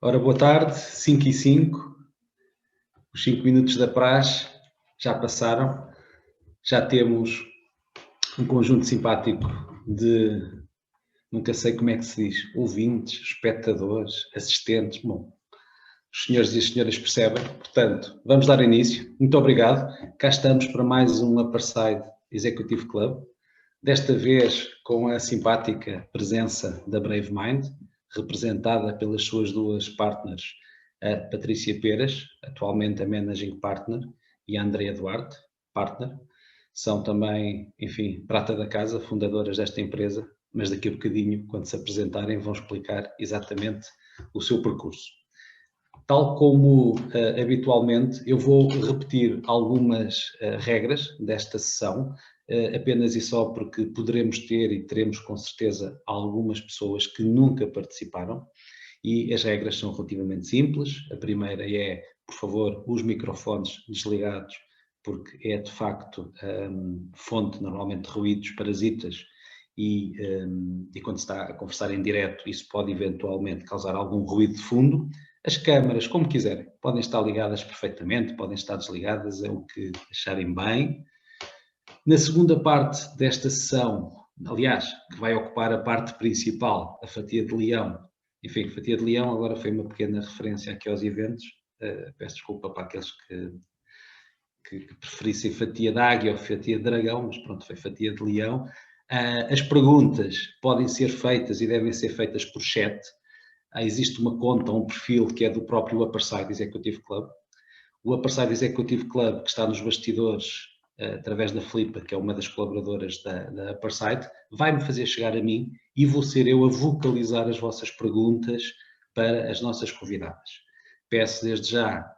Ora, boa tarde, 5 e 5, os 5 minutos da praxe já passaram, já temos um conjunto simpático de, nunca sei como é que se diz, ouvintes, espectadores, assistentes, bom, os senhores e as senhoras percebem, portanto, vamos dar início, muito obrigado, cá estamos para mais um Upperside Executive Club, desta vez com a simpática presença da Brave Mind, representada pelas suas duas partners, a Patrícia Peras, atualmente a Managing Partner, e a Andrea Duarte, Partner. São também, enfim, prata da casa, fundadoras desta empresa, mas daqui a bocadinho, quando se apresentarem, vão explicar exatamente o seu percurso. Tal como habitualmente, eu vou repetir algumas regras desta sessão, apenas e só porque poderemos ter e teremos com certeza algumas pessoas que nunca participaram, e as regras são relativamente simples. A primeira é, por favor, os microfones desligados, porque é de facto fonte normalmente de ruídos, parasitas, e quando se está a conversar em direto isso pode eventualmente causar algum ruído de fundo. As câmaras, como quiserem, podem estar ligadas perfeitamente, podem estar desligadas, é o que acharem bem. Na segunda parte desta sessão, aliás, que vai ocupar a parte principal, a fatia de leão, enfim, fatia de leão agora foi uma pequena referência aqui aos eventos, peço desculpa para aqueles que preferissem fatia de águia ou fatia de dragão, mas pronto, foi fatia de leão. As perguntas podem ser feitas e devem ser feitas por chat. Existe uma conta, um perfil que é do próprio Upperside Executive Club. O Upperside Executive Club, que está nos bastidores, através da Filipa, que é uma das colaboradoras da Upperside, vai-me fazer chegar a mim e vou ser eu a vocalizar as vossas perguntas para as nossas convidadas. Peço desde já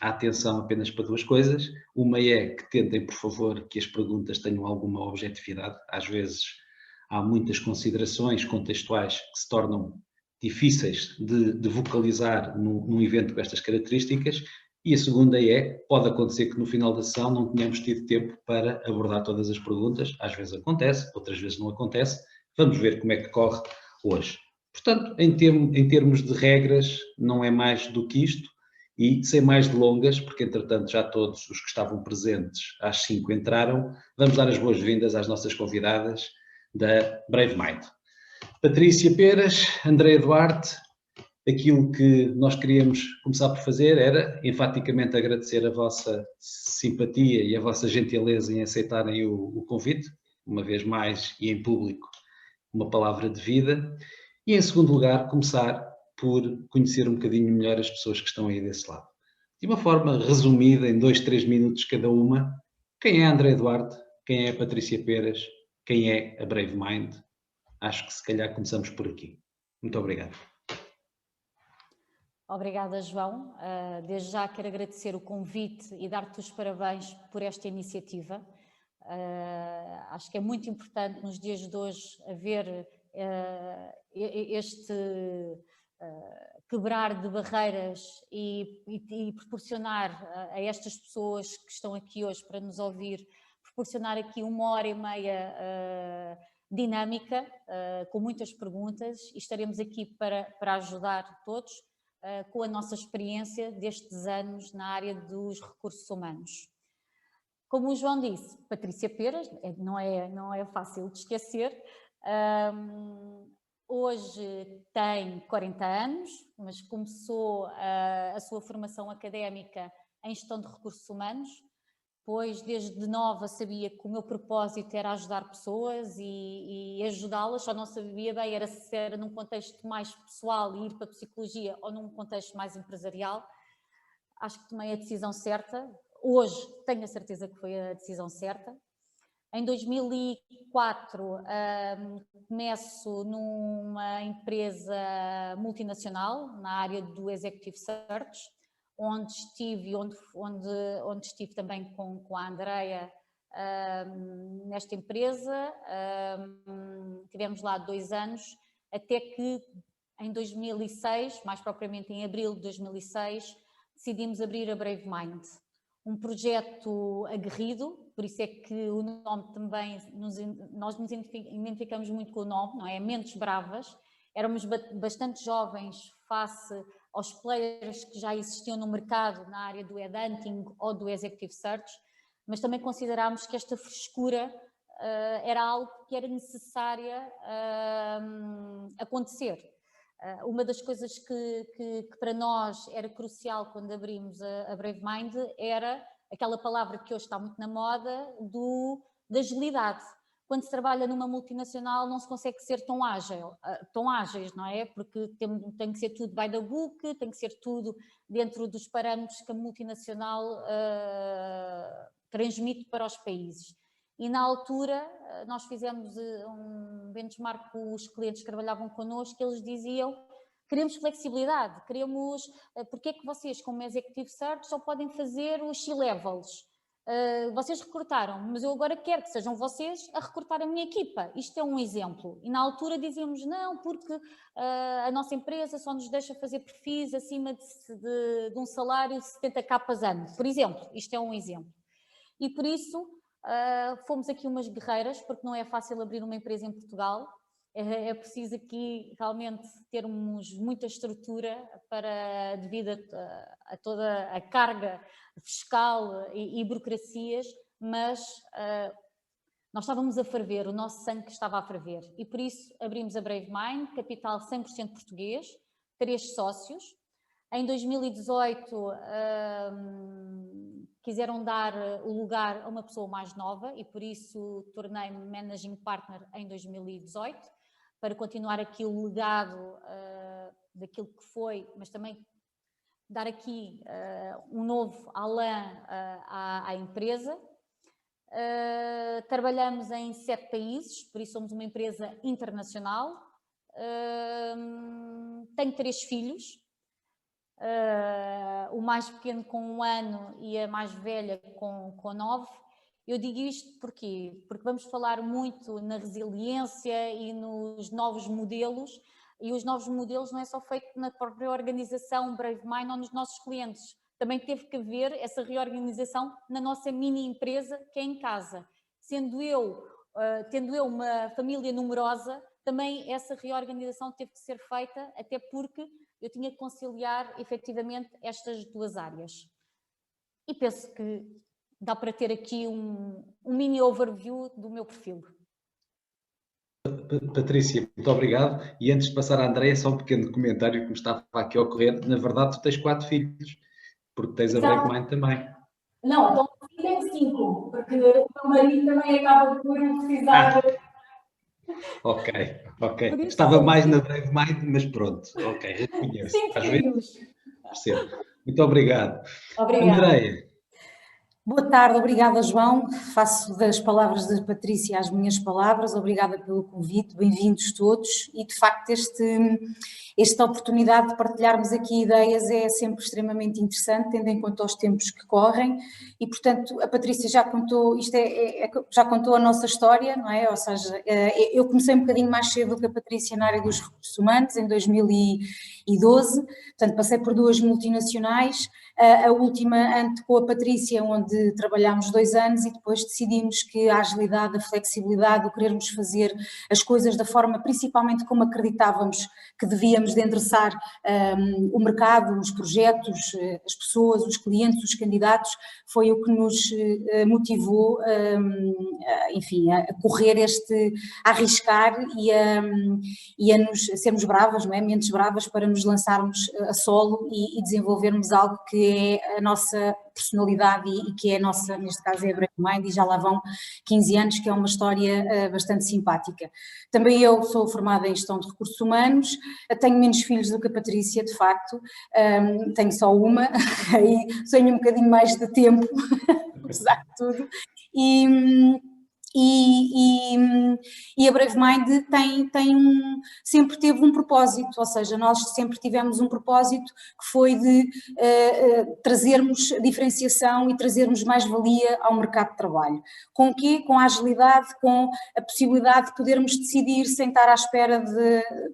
a atenção apenas para duas coisas. Uma é que tentem, por favor, que as perguntas tenham alguma objetividade. Às vezes há muitas considerações contextuais que se tornam difíceis de vocalizar num evento com estas características. E a segunda é, pode acontecer que no final da sessão não tenhamos tido tempo para abordar todas as perguntas. Às vezes acontece, outras vezes não acontece. Vamos ver como é que corre hoje. Portanto, em termos de regras, não é mais do que isto. E sem mais delongas, porque entretanto já todos os que estavam presentes às 5 entraram, vamos dar as boas-vindas às nossas convidadas da Brave Mind. Patrícia Peras, Andrea Duarte, aquilo que nós queríamos começar por fazer era enfaticamente agradecer a vossa simpatia e a vossa gentileza em aceitarem o convite, uma vez mais e em público, uma palavra de vida. E em segundo lugar, começar por conhecer um bocadinho melhor as pessoas que estão aí desse lado. De uma forma resumida, em 2, 3 minutos cada uma, quem é a Andrea Duarte, quem é a Patrícia Peras, quem é a Brave Mind? Acho que se calhar começamos por aqui. Muito obrigado. Obrigada, João. Desde já quero agradecer o convite e dar-te os parabéns por esta iniciativa. Acho que é muito importante nos dias de hoje haver este quebrar de barreiras e proporcionar a estas pessoas que estão aqui hoje para nos ouvir, proporcionar aqui 1h30 dinâmica, com muitas perguntas, e estaremos aqui para ajudar todos com a nossa experiência destes anos na área dos recursos humanos. Como o João disse, Patrícia Peras, não é fácil de esquecer, hoje tem 40 anos, mas começou a sua formação académica em gestão de recursos humanos, pois desde nova sabia que o meu propósito era ajudar pessoas e ajudá-las, só não sabia bem se era num contexto mais pessoal e ir para a psicologia ou num contexto mais empresarial. Acho que tomei a decisão certa, hoje tenho a certeza que foi a decisão certa. Em 2004 começo numa empresa multinacional na área do Executive Search, onde estive também com a Andrea nesta empresa. Tivemos lá 2 anos, até que em 2006, mais propriamente em abril de 2006, decidimos abrir a Brave Mind. Um projeto aguerrido, por isso é que o nome também, nós nos identificamos muito com o nome, não é? Mentes Bravas, éramos bastante jovens face aos players que já existiam no mercado na área do headhunting ou do executive search, mas também considerámos que esta frescura era algo que era necessária acontecer. Uma das coisas que para nós era crucial quando abrimos a Brave Mind era aquela palavra que hoje está muito na moda da agilidade. Quando se trabalha numa multinacional não se consegue ser tão ágeis, não é? Porque tem que ser tudo by the book, tem que ser tudo dentro dos parâmetros que a multinacional transmite para os países. E na altura nós fizemos um benchmark com os clientes que trabalhavam connosco, que eles diziam: queremos flexibilidade, porque é que vocês como Executive Search só podem fazer os C-levels? Vocês recrutaram, mas eu agora quero que sejam vocês a recrutar a minha equipa. Isto é um exemplo. E na altura dizíamos não, porque a nossa empresa só nos deixa fazer perfis acima de um salário de 70 capas ano, por exemplo. Isto é um exemplo. E por isso fomos aqui umas guerreiras, porque não é fácil abrir uma empresa em Portugal. É preciso aqui realmente termos muita estrutura devido a toda a carga fiscal e burocracias, mas nós estávamos a ferver, o nosso sangue estava a ferver, e por isso abrimos a Brave Mind, capital 100% português, 3 sócios. Em 2018 quiseram dar o lugar a uma pessoa mais nova e por isso tornei-me Managing Partner em 2018, para continuar aqui o legado daquilo que foi, mas também dar aqui um novo alã à empresa. Trabalhamos em 7 países, por isso somos uma empresa internacional. Tenho 3 filhos, o mais pequeno com 1 ano e a mais velha com 9. Eu digo isto porquê? Porque vamos falar muito na resiliência e nos novos modelos, e os novos modelos não é só feito na própria organização Brave Mind ou nos nossos clientes. Também teve que haver essa reorganização na nossa mini empresa que é em casa. Tendo eu uma família numerosa, também essa reorganização teve que ser feita, até porque eu tinha que conciliar efetivamente estas 2 áreas. E penso que dá para ter aqui um mini overview do meu perfil. Patrícia, muito obrigado. E antes de passar à Andreia, só um pequeno comentário que me estava aqui a ocorrer. Na verdade, tu tens 4 filhos, porque tens a Brave Mind também. Não, então tenho 5, porque o meu marido também acaba por precisar... Ok. Estava mais na Brave Mind, mas pronto. Ok, reconheço. 5 filhos. Percebo. Muito obrigado. Obrigada. Andreia. Boa tarde, obrigada João, faço das palavras da Patrícia as minhas palavras, obrigada pelo convite, bem-vindos todos e de facto esta oportunidade de partilharmos aqui ideias é sempre extremamente interessante, tendo em conta os tempos que correm e portanto a Patrícia já contou, já contou a nossa história, não é? Ou seja, eu comecei um bocadinho mais cedo que a Patrícia na área dos recursos humanos, em 2012, portanto passei por 2 multinacionais, a última antes com a Patrícia, onde trabalhámos 2 anos e depois decidimos que a agilidade, a flexibilidade, o querermos fazer as coisas da forma principalmente como acreditávamos que devíamos de endereçar o mercado, os projetos, as pessoas, os clientes, os candidatos, foi o que nos motivou, enfim, a correr a arriscar e a nos sermos bravas, não é? Mentes bravas para nos lançarmos a solo e desenvolvermos algo que é a nossa personalidade e que é a nossa, neste caso é a Brave Mind, e já lá vão 15 anos, que é uma história bastante simpática. Também eu sou formada em gestão de recursos humanos, tenho menos filhos do que a Patrícia, de facto, tenho só uma, aí sonho um bocadinho mais de tempo, apesar de tudo, e a Brave Mind sempre teve um propósito, ou seja, nós sempre tivemos um propósito que foi de trazermos diferenciação e trazermos mais-valia ao mercado de trabalho. Com o quê? Com a agilidade, com a possibilidade de podermos decidir sem estar à espera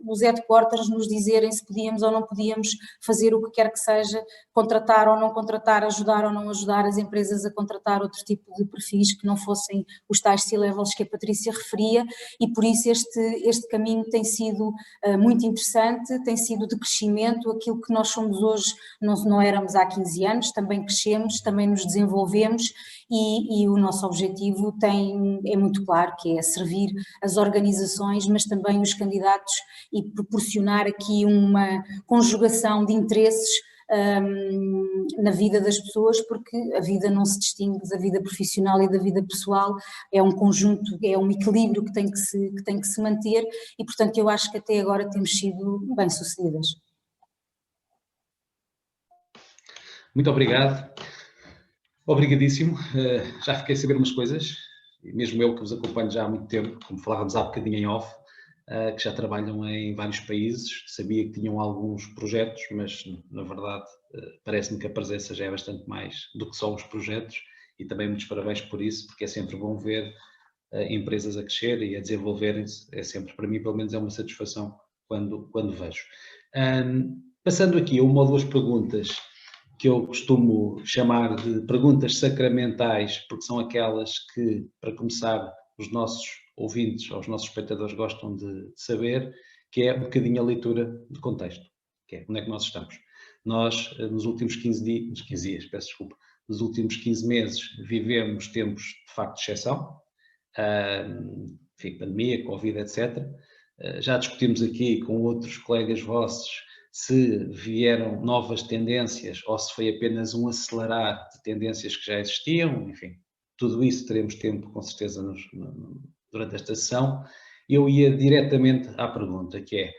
dos headquarters nos dizerem se podíamos ou não podíamos fazer o que quer que seja, contratar ou não contratar, ajudar ou não ajudar as empresas a contratar outro tipo de perfis que não fossem os tais C-levels que a Patrícia referia, e por isso este caminho tem sido muito interessante, tem sido de crescimento. Aquilo que nós somos hoje não éramos há 15 anos, também crescemos, também nos desenvolvemos, e o nosso objetivo é muito claro, que é servir as organizações, mas também os candidatos, e proporcionar aqui uma conjugação de interesses na vida das pessoas, porque a vida não se distingue da vida profissional e da vida pessoal, é um conjunto, é um equilíbrio que tem que se manter, e portanto eu acho que até agora temos sido bem-sucedidas. Muito obrigado. Obrigadíssimo. Já fiquei a saber umas coisas, mesmo eu que vos acompanho já há muito tempo, como falávamos há bocadinho em off, que já trabalham em vários países. Sabia que tinham alguns projetos, mas na verdade parece-me que a presença já é bastante mais do que só os projetos, e também muitos parabéns por isso, porque é sempre bom ver empresas a crescer e a desenvolverem-se. É sempre, para mim pelo menos, é uma satisfação quando vejo. Passando aqui a uma ou duas perguntas que eu costumo chamar de perguntas sacramentais, porque são aquelas que, para começar, os nossos ouvintes ou os nossos espectadores gostam de saber, que é um bocadinho a leitura de contexto, que é onde é que nós estamos. Nós, nos últimos 15 dias, peço desculpa, nos últimos 15 meses vivemos tempos de facto de exceção, enfim, pandemia, Covid, etc. Já discutimos aqui com outros colegas vossos se vieram novas tendências ou se foi apenas um acelerar de tendências que já existiam. Enfim, tudo isso teremos tempo, com certeza, durante esta sessão. Eu ia diretamente à pergunta, que é,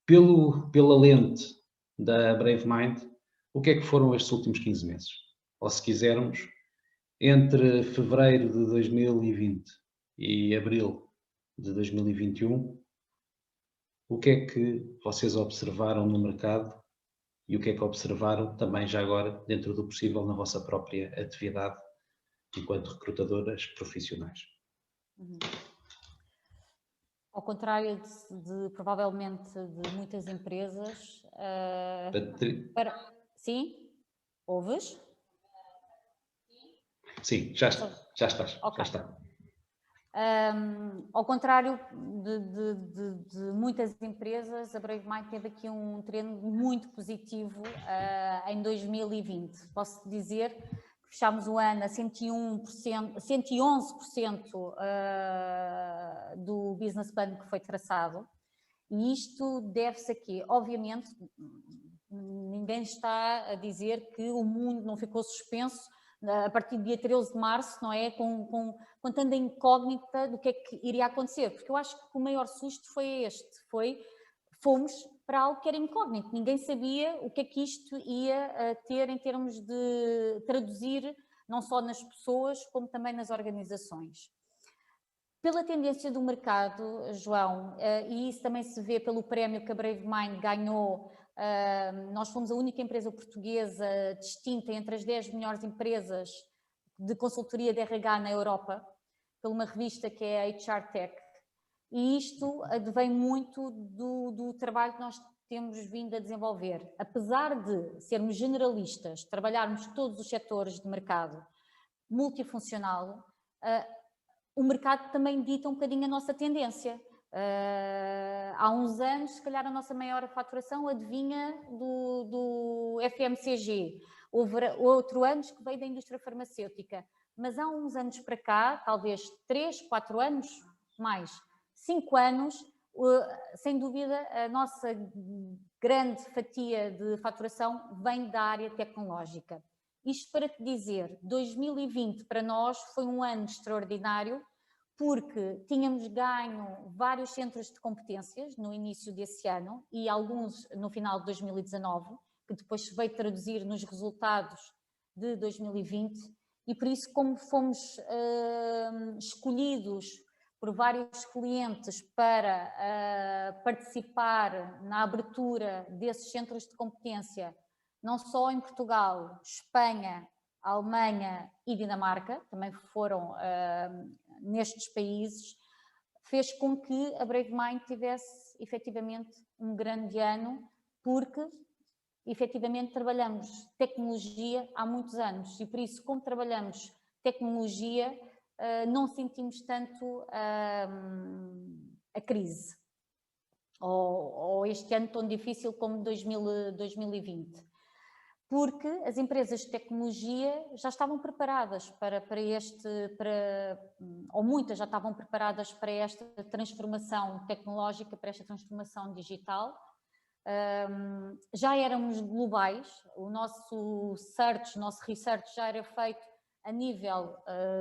pela lente da Brave Mind, o que é que foram estes últimos 15 meses? Ou, se quisermos, entre fevereiro de 2020 e abril de 2021, o que é que vocês observaram no mercado e o que é que observaram também, já agora, dentro do possível, na vossa própria atividade enquanto recrutadoras profissionais? Ao contrário provavelmente de muitas empresas... Sim? Ouves? Sim, já estás. Okay. Já está. Ao contrário de muitas empresas, a Brave Mind teve aqui um treino muito positivo em 2020. Posso dizer que fechámos o ano a 111% do business plan que foi traçado, e isto deve-se aqui, obviamente, ninguém está a dizer que o mundo não ficou suspenso a partir do dia 13 de março, não é? Com tanta incógnita do que é que iria acontecer, porque eu acho que o maior susto foi fomos para algo que era incógnito, ninguém sabia o que é que isto ia ter em termos de traduzir, não só nas pessoas, como também nas organizações. Pela tendência do mercado, João, e isso também se vê pelo prémio que a Brave Mind ganhou. Nós fomos a única empresa portuguesa distinta entre as 10 melhores empresas de consultoria de RH na Europa, por uma revista que é a HR Tech, e isto advém muito do trabalho que nós temos vindo a desenvolver. Apesar de sermos generalistas, trabalharmos todos os setores de mercado multifuncional, o mercado também dita um bocadinho a nossa tendência. Há uns anos, se calhar, a nossa maior faturação advinha do FMCG. Houve outro ano que veio da indústria farmacêutica. Mas há uns anos para cá, talvez 3, 4 anos, mais 5 anos, sem dúvida, a nossa grande fatia de faturação vem da área tecnológica. Isto para te dizer, 2020 para nós foi um ano extraordinário, porque tínhamos ganho vários centros de competências no início desse ano e alguns no final de 2019, que depois se veio traduzir nos resultados de 2020, e por isso, como fomos escolhidos por vários clientes para participar na abertura desses centros de competência, não só em Portugal, Espanha, Alemanha e Dinamarca, também foram nestes países, fez com que a Brave Mind tivesse efetivamente um grande ano, porque efetivamente trabalhamos tecnologia há muitos anos, e por isso, como trabalhamos tecnologia, não sentimos tanto a crise, ou este ano tão difícil como 2020. Porque as empresas de tecnologia já estavam preparadas ou muitas já estavam preparadas para esta transformação tecnológica, para esta transformação digital. Já éramos globais, o nosso research já era feito a nível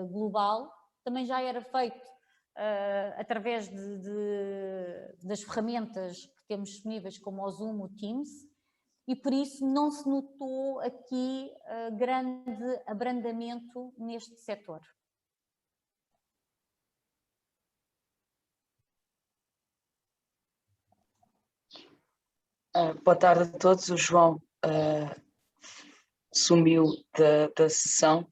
global, também já era feito através das ferramentas que temos disponíveis como o Zoom, o Teams, e por isso não se notou aqui grande abrandamento neste setor. Boa tarde a todos. O João sumiu da sessão.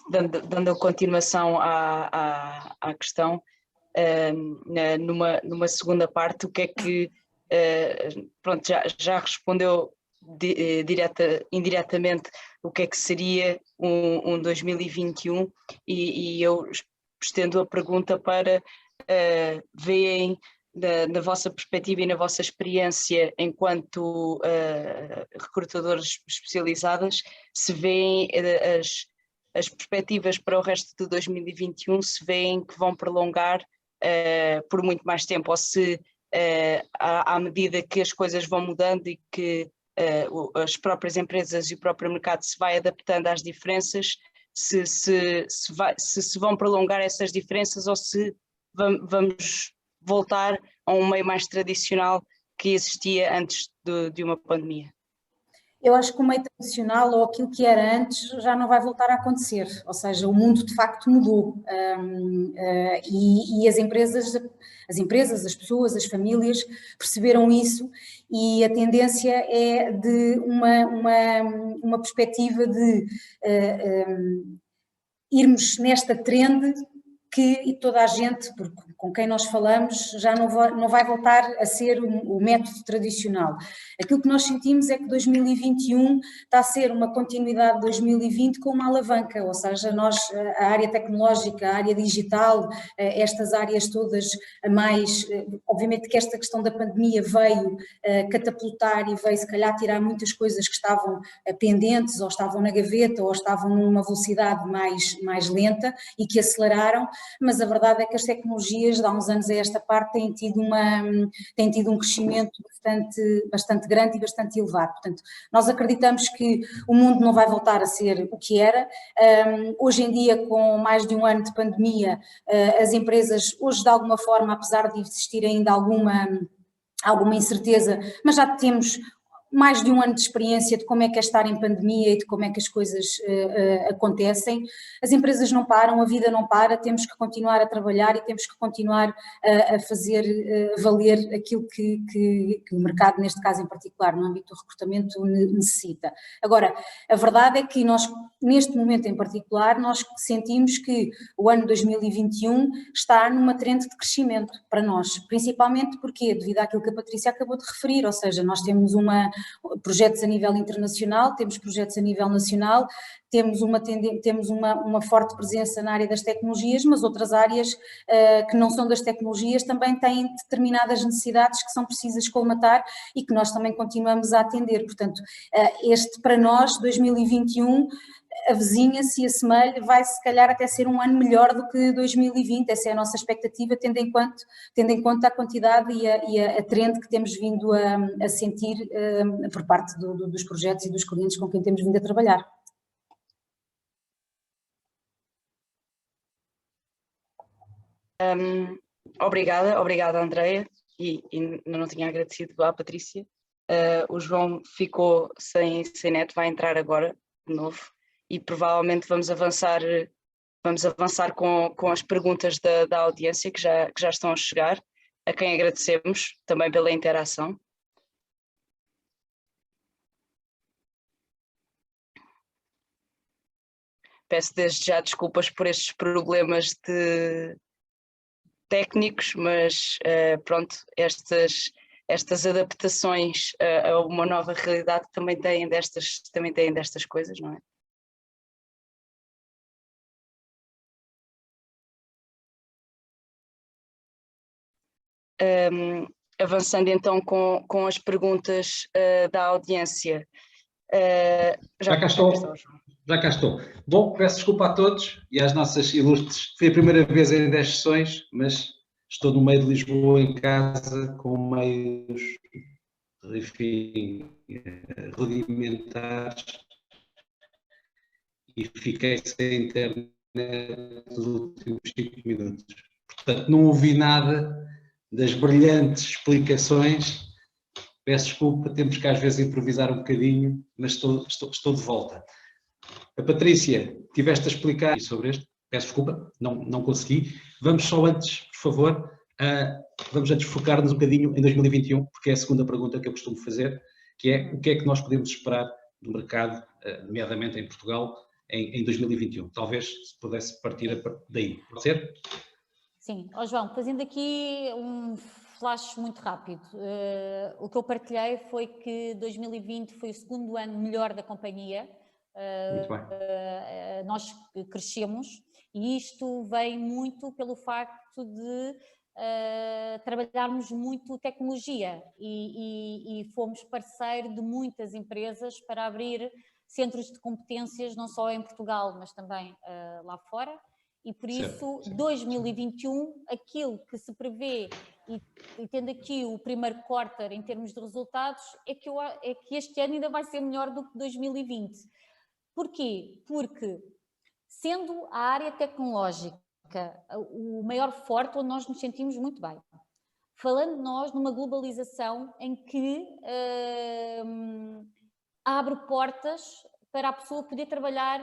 Dando continuação à questão, numa segunda parte, o que é que pronto, já respondeu indiretamente o que é que seria um 2021 e eu estendo a pergunta para veem na vossa perspectiva e na vossa experiência enquanto recrutadores especializadas, se veem as perspectivas para o resto de 2021, se veem que vão prolongar por muito mais tempo, ou se à medida que as coisas vão mudando e que as próprias empresas e o próprio mercado se vai adaptando às diferenças, se vão prolongar essas diferenças ou se vamos voltar a um meio mais tradicional que existia antes de uma pandemia. Eu acho que o meio tradicional ou aquilo que era antes já não vai voltar a acontecer, ou seja, o mundo de facto mudou e as empresas, as pessoas, as famílias perceberam isso e a tendência é de uma perspectiva de irmos nesta trend que toda a gente, com quem nós falamos, já não vai voltar a ser o método tradicional. Aquilo que nós sentimos é que 2021 está a ser uma continuidade de 2020 com uma alavanca, ou seja, a área tecnológica, a área digital, estas áreas todas a mais, obviamente que esta questão da pandemia veio catapultar e veio se calhar tirar muitas coisas que estavam pendentes ou estavam na gaveta ou estavam numa velocidade mais lenta e que aceleraram, mas a verdade é que as tecnologias de há uns anos a esta parte têm tido um crescimento bastante grande e bastante elevado. Portanto, nós acreditamos que o mundo não vai voltar a ser o que era. Hoje em dia, com mais de um ano de pandemia, as empresas hoje de alguma forma, apesar de existir ainda alguma incerteza, mas já temos mais de um ano de experiência de como é que é estar em pandemia e de como é que as coisas acontecem. As empresas não param, a vida não para, temos que continuar a trabalhar e temos que continuar a fazer valer aquilo que o mercado, neste caso em particular, no âmbito do recrutamento, necessita. Agora, a verdade é que nós, neste momento em particular, nós sentimos que o ano 2021 está numa trend de crescimento para nós, principalmente porque, devido àquilo que a Patrícia acabou de referir, ou seja, nós temos projetos a nível internacional, temos projetos a nível nacional, temos uma forte presença na área das tecnologias, mas outras áreas que não são das tecnologias também têm determinadas necessidades que são precisas colmatar e que nós também continuamos a atender. Portanto, para nós, 2021, avizinha-se e assemelha, vai se calhar até ser um ano melhor do que 2020, essa é a nossa expectativa, tendo em conta a quantidade e a trend que temos vindo a sentir por parte dos projetos e dos clientes com quem temos vindo a trabalhar. Obrigada Andreia, e não tinha agradecido à Patrícia. O João ficou sem net, vai entrar agora de novo e provavelmente vamos avançar com as perguntas da audiência que já estão a chegar, a quem agradecemos também pela interação. Peço desde já desculpas por estes problemas técnicos, mas pronto, estas adaptações a uma nova realidade também têm destas coisas, não é? avançando então com as perguntas da audiência. Já cá estou. Já cá estou. Bom, peço desculpa a todos e às nossas ilustres. Foi a primeira vez em 10 sessões, mas estou no meio de Lisboa em casa com meios, enfim, rudimentares e fiquei sem internet nos últimos 5 minutos. Portanto, não ouvi nada das brilhantes explicações. Peço desculpa, temos que às vezes improvisar um bocadinho, mas estou de volta. A Patrícia, tiveste a explicar sobre este, peço desculpa, não consegui. Vamos só antes, por favor, vamos antes focar-nos um bocadinho em 2021, porque é a segunda pergunta que eu costumo fazer, que é o que é que nós podemos esperar do mercado, nomeadamente em Portugal, em 2021. Talvez se pudesse partir daí, pode ser? Sim, João, fazendo aqui um flash muito rápido, o que eu partilhei foi que 2020 foi o segundo ano melhor da companhia. Muito bem. Nós crescemos e isto vem muito pelo facto de trabalharmos muito tecnologia e fomos parceiro de muitas empresas para abrir centros de competências não só em Portugal, mas também lá fora. E por isso, 2021, aquilo que se prevê, e tendo aqui o primeiro quarter em termos de resultados, é que este ano ainda vai ser melhor do que 2020. Porquê? Porque, sendo a área tecnológica o maior forte, onde nós nos sentimos muito bem, falando nós numa globalização em que abre portas para a pessoa poder trabalhar.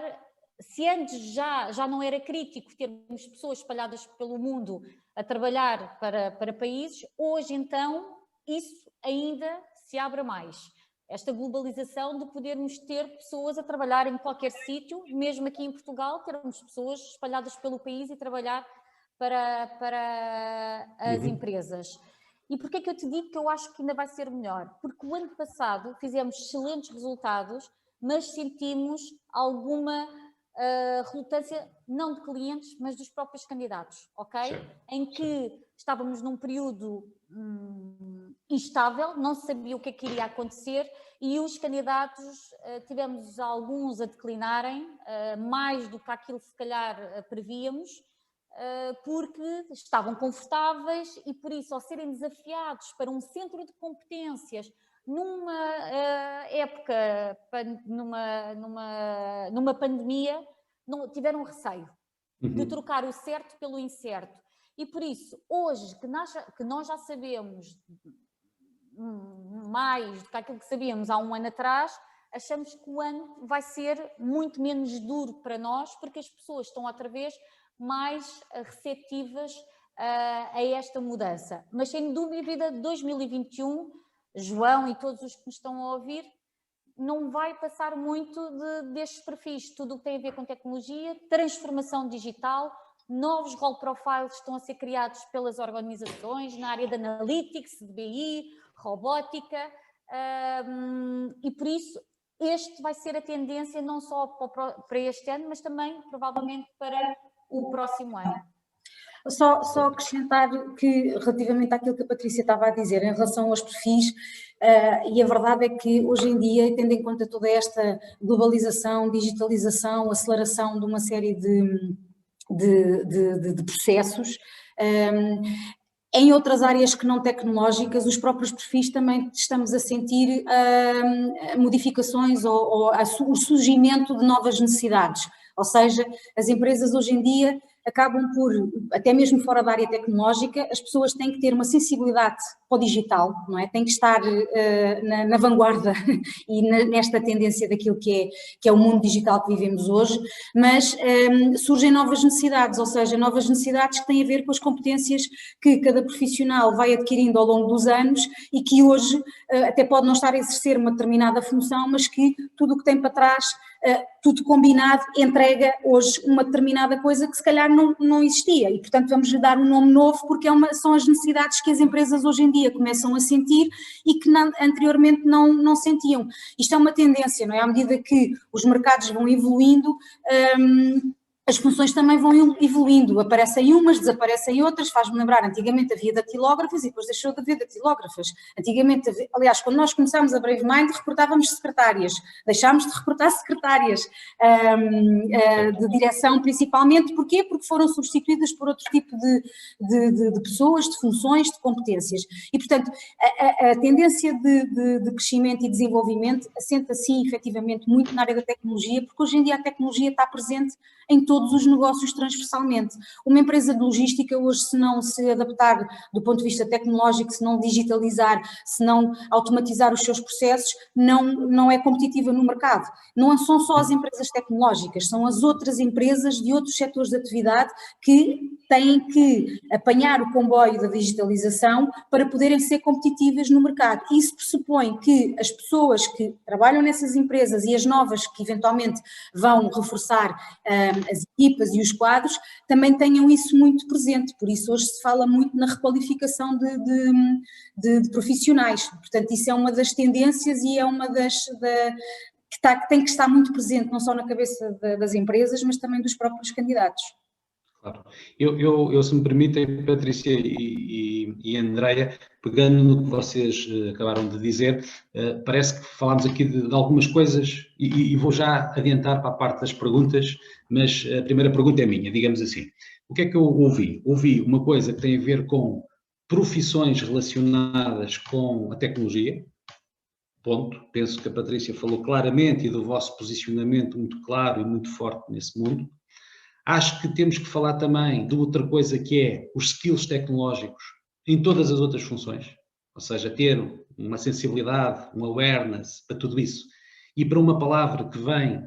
Se antes já não era crítico termos pessoas espalhadas pelo mundo a trabalhar para países, hoje então isso ainda se abre mais. Esta globalização de podermos ter pessoas a trabalhar em qualquer sítio, mesmo aqui em Portugal, termos pessoas espalhadas pelo país e trabalhar para as empresas. E porquê que eu te digo que eu acho que ainda vai ser melhor? Porque o ano passado fizemos excelentes resultados, mas sentimos alguma relutância, não de clientes, mas dos próprios candidatos, ok? Certo. Em que estávamos num período instável, não se sabia o que é que iria acontecer e os candidatos, tivemos alguns a declinarem, mais do que aquilo que se calhar prevíamos, porque estavam confortáveis e por isso, ao serem desafiados para um centro de competências numa época, numa pandemia, tiveram receio de trocar o certo pelo incerto. E por isso, hoje, que nós já sabemos mais do que aquilo que sabíamos há um ano atrás, achamos que o ano vai ser muito menos duro para nós, porque as pessoas estão outra vez mais receptivas a esta mudança. Mas sem dúvida, 2021, João e todos os que me estão a ouvir, não vai passar muito destes perfis, tudo o que tem a ver com tecnologia, transformação digital, novos role profiles estão a ser criados pelas organizações na área de analytics, de BI, robótica, e por isso este vai ser a tendência não só para este ano, mas também provavelmente para o próximo ano. Só acrescentar que, relativamente àquilo que a Patrícia estava a dizer, em relação aos perfis, e a verdade é que hoje em dia, tendo em conta toda esta globalização, digitalização, aceleração de uma série de processos, em outras áreas que não tecnológicas, os próprios perfis também estamos a sentir modificações ou o surgimento de novas necessidades. Ou seja, as empresas hoje em dia acabam por, até mesmo fora da área tecnológica, as pessoas têm que ter uma sensibilidade para o digital, não é? Têm que estar na vanguarda e nesta tendência daquilo que é o mundo digital que vivemos hoje, mas surgem novas necessidades, ou seja, novas necessidades que têm a ver com as competências que cada profissional vai adquirindo ao longo dos anos e que hoje até pode não estar a exercer uma determinada função, mas que tudo o que tem para trás, tudo combinado, entrega hoje uma determinada coisa que se calhar não existia e, portanto, vamos lhe dar um nome novo porque são as necessidades que as empresas hoje em dia começam a sentir e que anteriormente não sentiam. Isto é uma tendência, não é? À medida que os mercados vão evoluindo, as funções também vão evoluindo, aparecem umas, desaparecem outras, faz-me lembrar, antigamente havia datilógrafas e depois deixou de haver datilógrafas. Antigamente, aliás, quando nós começámos a Brave Mind, recrutávamos secretárias, deixámos de recrutar secretárias de direção principalmente, porquê? Porque foram substituídas por outro tipo de pessoas, de funções, de competências. E, portanto, a tendência de crescimento e desenvolvimento assenta, sim, efetivamente, muito na área da tecnologia, porque hoje em dia a tecnologia está presente em todos os negócios transversalmente. Uma empresa de logística hoje, se não se adaptar do ponto de vista tecnológico, se não digitalizar, se não automatizar os seus processos, não é competitiva no mercado. Não são só as empresas tecnológicas, são as outras empresas de outros setores de atividade que têm que apanhar o comboio da digitalização para poderem ser competitivas no mercado. Isso pressupõe que as pessoas que trabalham nessas empresas e as novas que eventualmente vão reforçar as equipas e os quadros, também tenham isso muito presente. Por isso hoje se fala muito na requalificação de profissionais. Portanto, isso é uma das tendências e é uma que tem que estar muito presente, não só na cabeça das empresas, mas também dos próprios candidatos. Claro. Eu, se me permitem, Patrícia e Andreia, pegando no que vocês acabaram de dizer, parece que falámos aqui de algumas coisas e vou já adiantar para a parte das perguntas, mas a primeira pergunta é minha, digamos assim. O que é que eu ouvi? Ouvi uma coisa que tem a ver com profissões relacionadas com a tecnologia, ponto. Penso que a Patrícia falou claramente e do vosso posicionamento muito claro e muito forte nesse mundo. Acho que temos que falar também de outra coisa que é os skills tecnológicos em todas as outras funções, ou seja, ter uma sensibilidade, um awareness para tudo isso. E para uma palavra que vem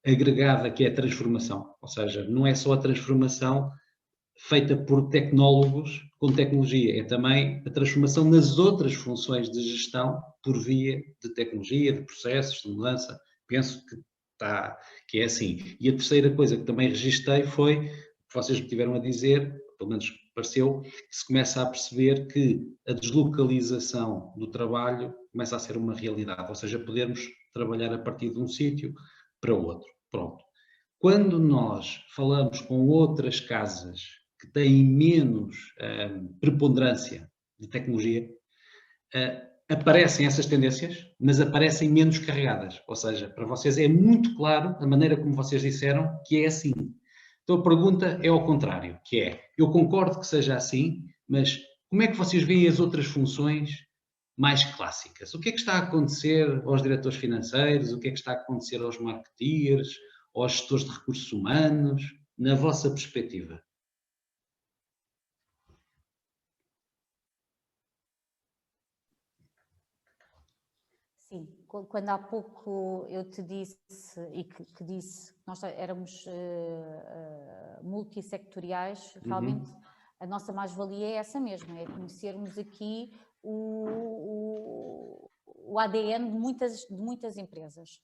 agregada que é a transformação, ou seja, não é só a transformação feita por tecnólogos com tecnologia, é também a transformação nas outras funções de gestão por via de tecnologia, de processos, de mudança. Penso que é assim. E a terceira coisa que também registrei foi, que vocês me tiveram a dizer, pelo menos pareceu, que se começa a perceber que a deslocalização do trabalho começa a ser uma realidade, ou seja, podermos trabalhar a partir de um sítio para outro. Pronto. Quando nós falamos com outras casas que têm menos preponderância de tecnologia, aparecem essas tendências, mas aparecem menos carregadas. Ou seja, para vocês é muito claro a maneira como vocês disseram que é assim. Então a pergunta é ao contrário, que é, eu concordo que seja assim, mas como é que vocês veem as outras funções mais clássicas? O que é que está a acontecer aos diretores financeiros? O que é que está a acontecer aos marketeers, aos gestores de recursos humanos, na vossa perspectiva? Sim, quando há pouco eu te disse e que disse que nós éramos multissectoriais, realmente a nossa mais-valia é essa mesma, é conhecermos aqui o ADN de muitas empresas.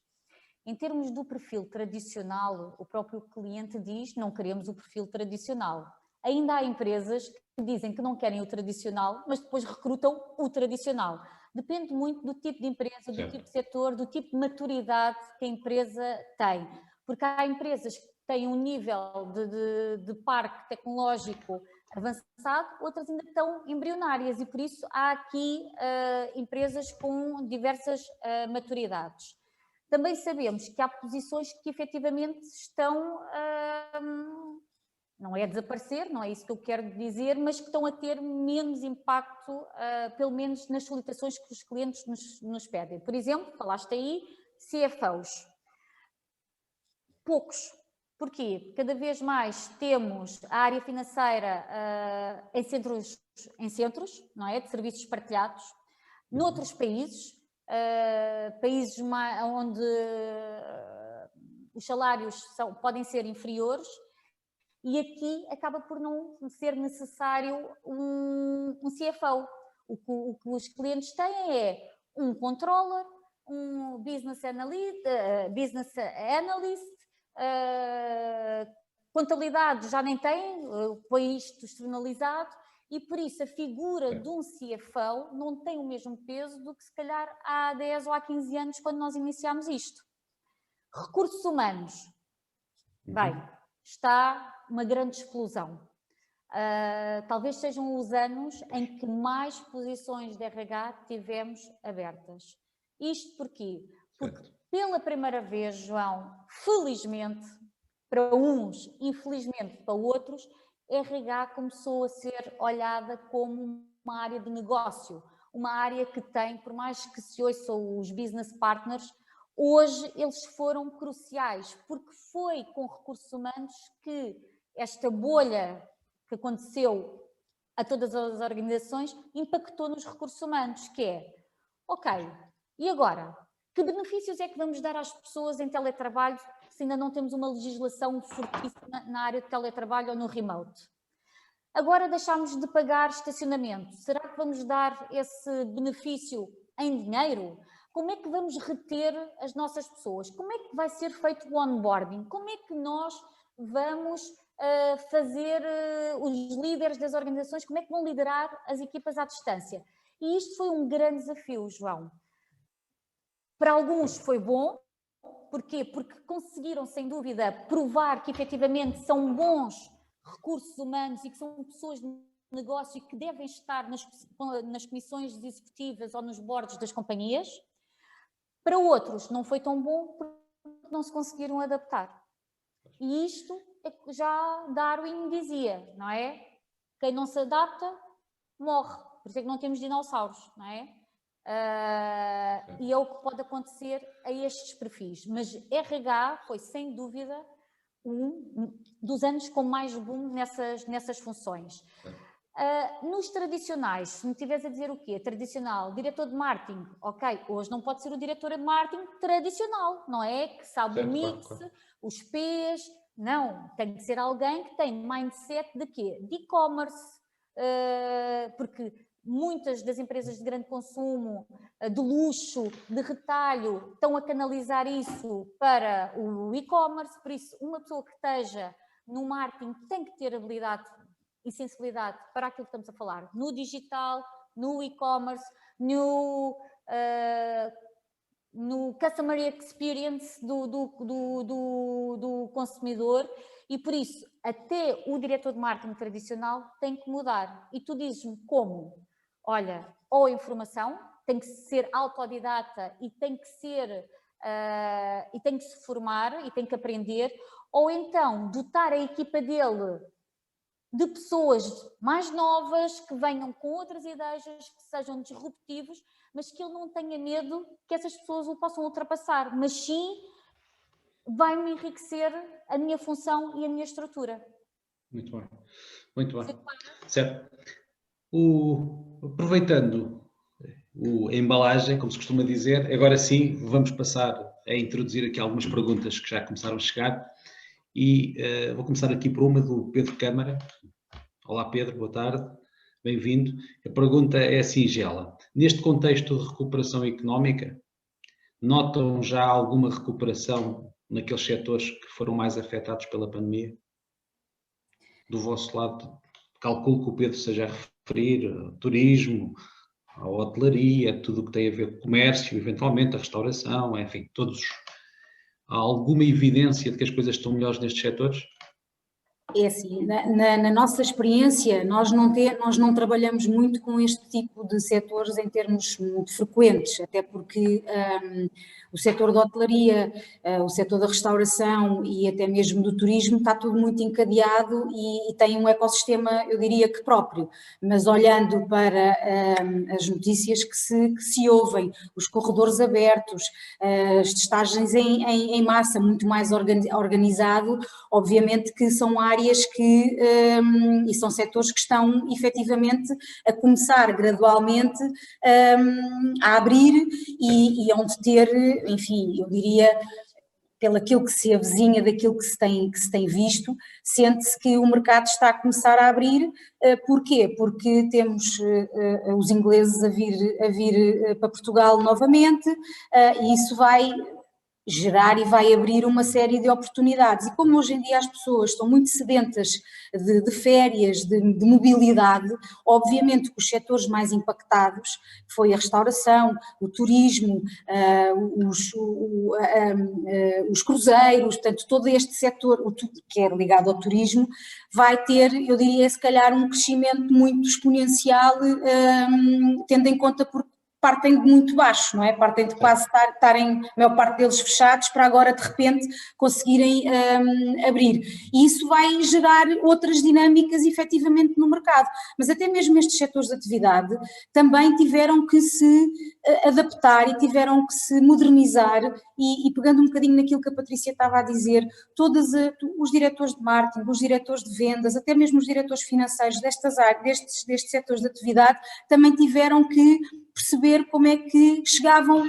Em termos do perfil tradicional, o próprio cliente diz, não queremos o perfil tradicional. Ainda há empresas que dizem que não querem o tradicional, mas depois recrutam o tradicional. Depende muito do tipo de empresa, do tipo de setor, do tipo de maturidade que a empresa tem. Porque há empresas que têm um nível de parque tecnológico avançado, outras ainda estão embrionárias e por isso há aqui empresas com diversas maturidades. Também sabemos que há posições que efetivamente estão, não é a desaparecer, não é isso que eu quero dizer, mas que estão a ter menos impacto, pelo menos nas solicitações que os clientes nos pedem. Por exemplo, falaste aí, CFOs. Poucos. Porquê? Cada vez mais temos a área financeira em centros, não é? De serviços partilhados. Noutros países, países onde os salários podem ser inferiores, e aqui acaba por não ser necessário um CFO. O que os clientes têm é um controller, um business analyst, contabilidade já nem tem, põe isto externalizado, e por isso a figura de um CFO não tem o mesmo peso do que se calhar há 10 ou há 15 anos quando nós iniciámos isto. Recursos humanos. Bem, está uma grande explosão. Talvez sejam os anos em que mais posições de RH tivemos abertas. Isto porquê? Porque pela primeira vez, João, felizmente, para uns, infelizmente para outros, RH começou a ser olhada como uma área de negócio, uma área que tem, por mais que se ouçam os business partners, hoje eles foram cruciais, porque foi com recursos humanos que esta bolha que aconteceu a todas as organizações impactou nos recursos humanos, que é, ok, e agora? Que benefícios é que vamos dar às pessoas em teletrabalho se ainda não temos uma legislação fortíssima na área de teletrabalho ou no remote? Agora deixámos de pagar estacionamento. Será que vamos dar esse benefício em dinheiro? Como é que vamos reter as nossas pessoas? Como é que vai ser feito o onboarding? Como é que nós vamos fazer os líderes das organizações? Como é que vão liderar as equipas à distância? E isto foi um grande desafio, João. Para alguns foi bom. Porquê? Porque conseguiram, sem dúvida, provar que efetivamente são bons recursos humanos e que são pessoas de negócio e que devem estar nas comissões executivas ou nos boards das companhias. Para outros não foi tão bom porque não se conseguiram adaptar. E isto é que já Darwin dizia, não é? Quem não se adapta, morre. Por isso é que não temos dinossauros, não é? E é o que pode acontecer a estes perfis. Mas RH foi, sem dúvida, um dos anos com mais boom nessas funções. Nos tradicionais, se me estiveres a dizer o quê? Tradicional, diretor de marketing, ok, hoje não pode ser o diretor de marketing tradicional, não é? Que sabe o mix, os P's, não, tem que ser alguém que tem mindset de quê? De e-commerce, porque muitas das empresas de grande consumo, de luxo, de retalho, estão a canalizar isso para o e-commerce, por isso uma pessoa que esteja no marketing tem que ter habilidade e sensibilidade para aquilo que estamos a falar, no digital, no e-commerce, no customer experience do consumidor, e por isso até o diretor de marketing tradicional tem que mudar. E tu dizes-me como? Olha, ou informação, tem que ser autodidata e tem que ser e tem que se formar e tem que aprender, ou então dotar a equipa dele de pessoas mais novas, que venham com outras ideias, que sejam disruptivos, mas que ele não tenha medo que essas pessoas o possam ultrapassar, mas sim vai-me enriquecer a minha função e a minha estrutura. Muito bem, muito bem. Certo. Aproveitando a embalagem, como se costuma dizer, agora sim vamos passar a introduzir aqui algumas perguntas que já começaram a chegar e vou começar aqui por uma do Pedro Câmara. Olá Pedro, boa tarde, bem-vindo. A pergunta é singela. Neste contexto de recuperação económica, notam já alguma recuperação naqueles setores que foram mais afetados pela pandemia? Do vosso lado, calculo que o Pedro esteja a referir ao turismo, à hotelaria, tudo o que tem a ver com o comércio, eventualmente a restauração, enfim, todos. Há alguma evidência de que as coisas estão melhores nestes setores? É assim, na nossa experiência, nós não trabalhamos muito com este tipo de setores em termos muito frequentes, até porque o setor da hotelaria, o setor da restauração e até mesmo do turismo está tudo muito encadeado e tem um ecossistema, eu diria que próprio, mas olhando para as notícias que se ouvem, os corredores abertos, as testagens em massa muito mais organizado, obviamente que são áreas que, e são setores que estão efetivamente a começar gradualmente a abrir e onde ter, enfim, eu diria, pelo aquilo que se avizinha, daquilo que se tem visto, sente-se que o mercado está a começar a abrir. Porquê? Porque temos os ingleses a vir para Portugal novamente e isso vai gerar e vai abrir uma série de oportunidades. E como hoje em dia as pessoas estão muito sedentas de férias, de mobilidade, obviamente que os setores mais impactados foi a restauração, o turismo, os cruzeiros, portanto todo este setor que é ligado ao turismo vai ter, eu diria, se calhar um crescimento muito exponencial, tendo em conta porque partem de muito baixo, não é? Partem de quase estarem, a maior parte deles fechados, para agora de repente conseguirem abrir. E isso vai gerar outras dinâmicas efetivamente no mercado. Mas até mesmo estes setores de atividade também tiveram que se adaptar e tiveram que se modernizar e pegando um bocadinho naquilo que a Patrícia estava a dizer, todos os diretores de marketing, os diretores de vendas, até mesmo os diretores financeiros destas áreas, destes setores de atividade, também tiveram que perceber como é que chegavam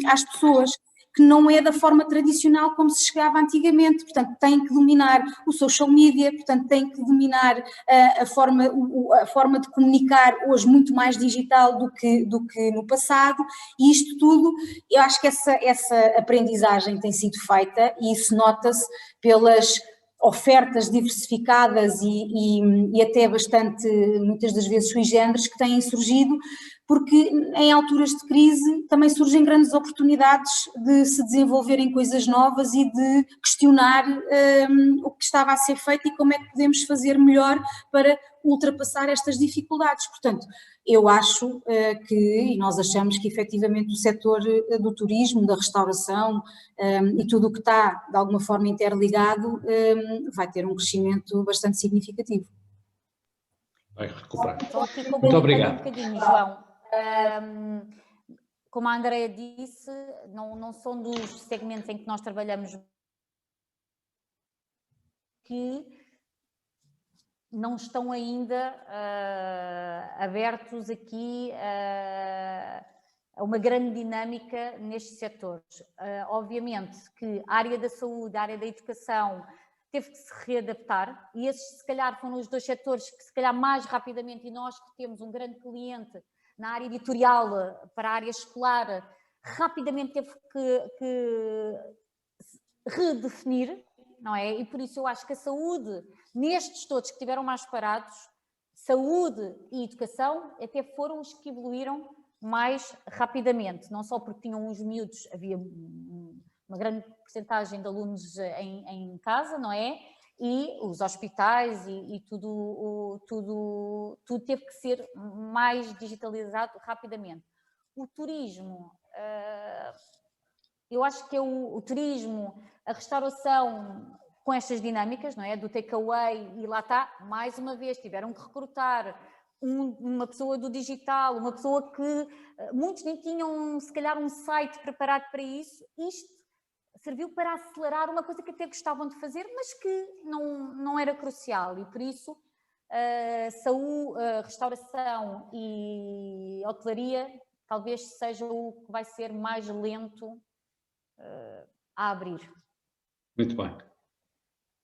às pessoas, que não é da forma tradicional como se chegava antigamente, portanto têm que dominar o social media, portanto têm que dominar a forma de comunicar hoje muito mais digital do que no passado, e isto tudo, eu acho que essa aprendizagem tem sido feita e isso nota-se pelas ofertas diversificadas e até bastante, muitas das vezes sui generis, que têm surgido, porque em alturas de crise também surgem grandes oportunidades de se desenvolverem coisas novas e de questionar o que estava a ser feito e como é que podemos fazer melhor para ultrapassar estas dificuldades. Portanto, eu acho e nós achamos que efetivamente o setor do turismo, da restauração e tudo o que está de alguma forma interligado vai ter um crescimento bastante significativo. Vai recuperar. Então, aqui Muito obrigado. Um bocadinho, João. Como a Andrea disse, não são dos segmentos em que nós trabalhamos que não estão ainda abertos aqui a uma grande dinâmica nestes setores. Obviamente que a área da saúde, a área da educação teve que se readaptar e esses se calhar foram os dois setores que se calhar mais rapidamente, e nós que temos um grande cliente na área editorial para a área escolar, rapidamente teve que redefinir, não é? E por isso eu acho que a saúde, nestes todos que estiveram mais parados, saúde e educação até foram os que evoluíram mais rapidamente, não só porque tinham os miúdos, havia uma grande porcentagem de alunos em casa, não é? E os hospitais e tudo teve que ser mais digitalizado rapidamente. O turismo, eu acho que é o turismo, a restauração com estas dinâmicas, não é? Do takeaway, e lá está, mais uma vez, tiveram que recrutar uma pessoa do digital, uma pessoa que muitos nem tinham se calhar um site preparado para isso. Isto serviu para acelerar uma coisa que até gostavam de fazer, mas que não era crucial, e por isso saúde, restauração e hotelaria talvez seja o que vai ser mais lento a abrir. Muito bem.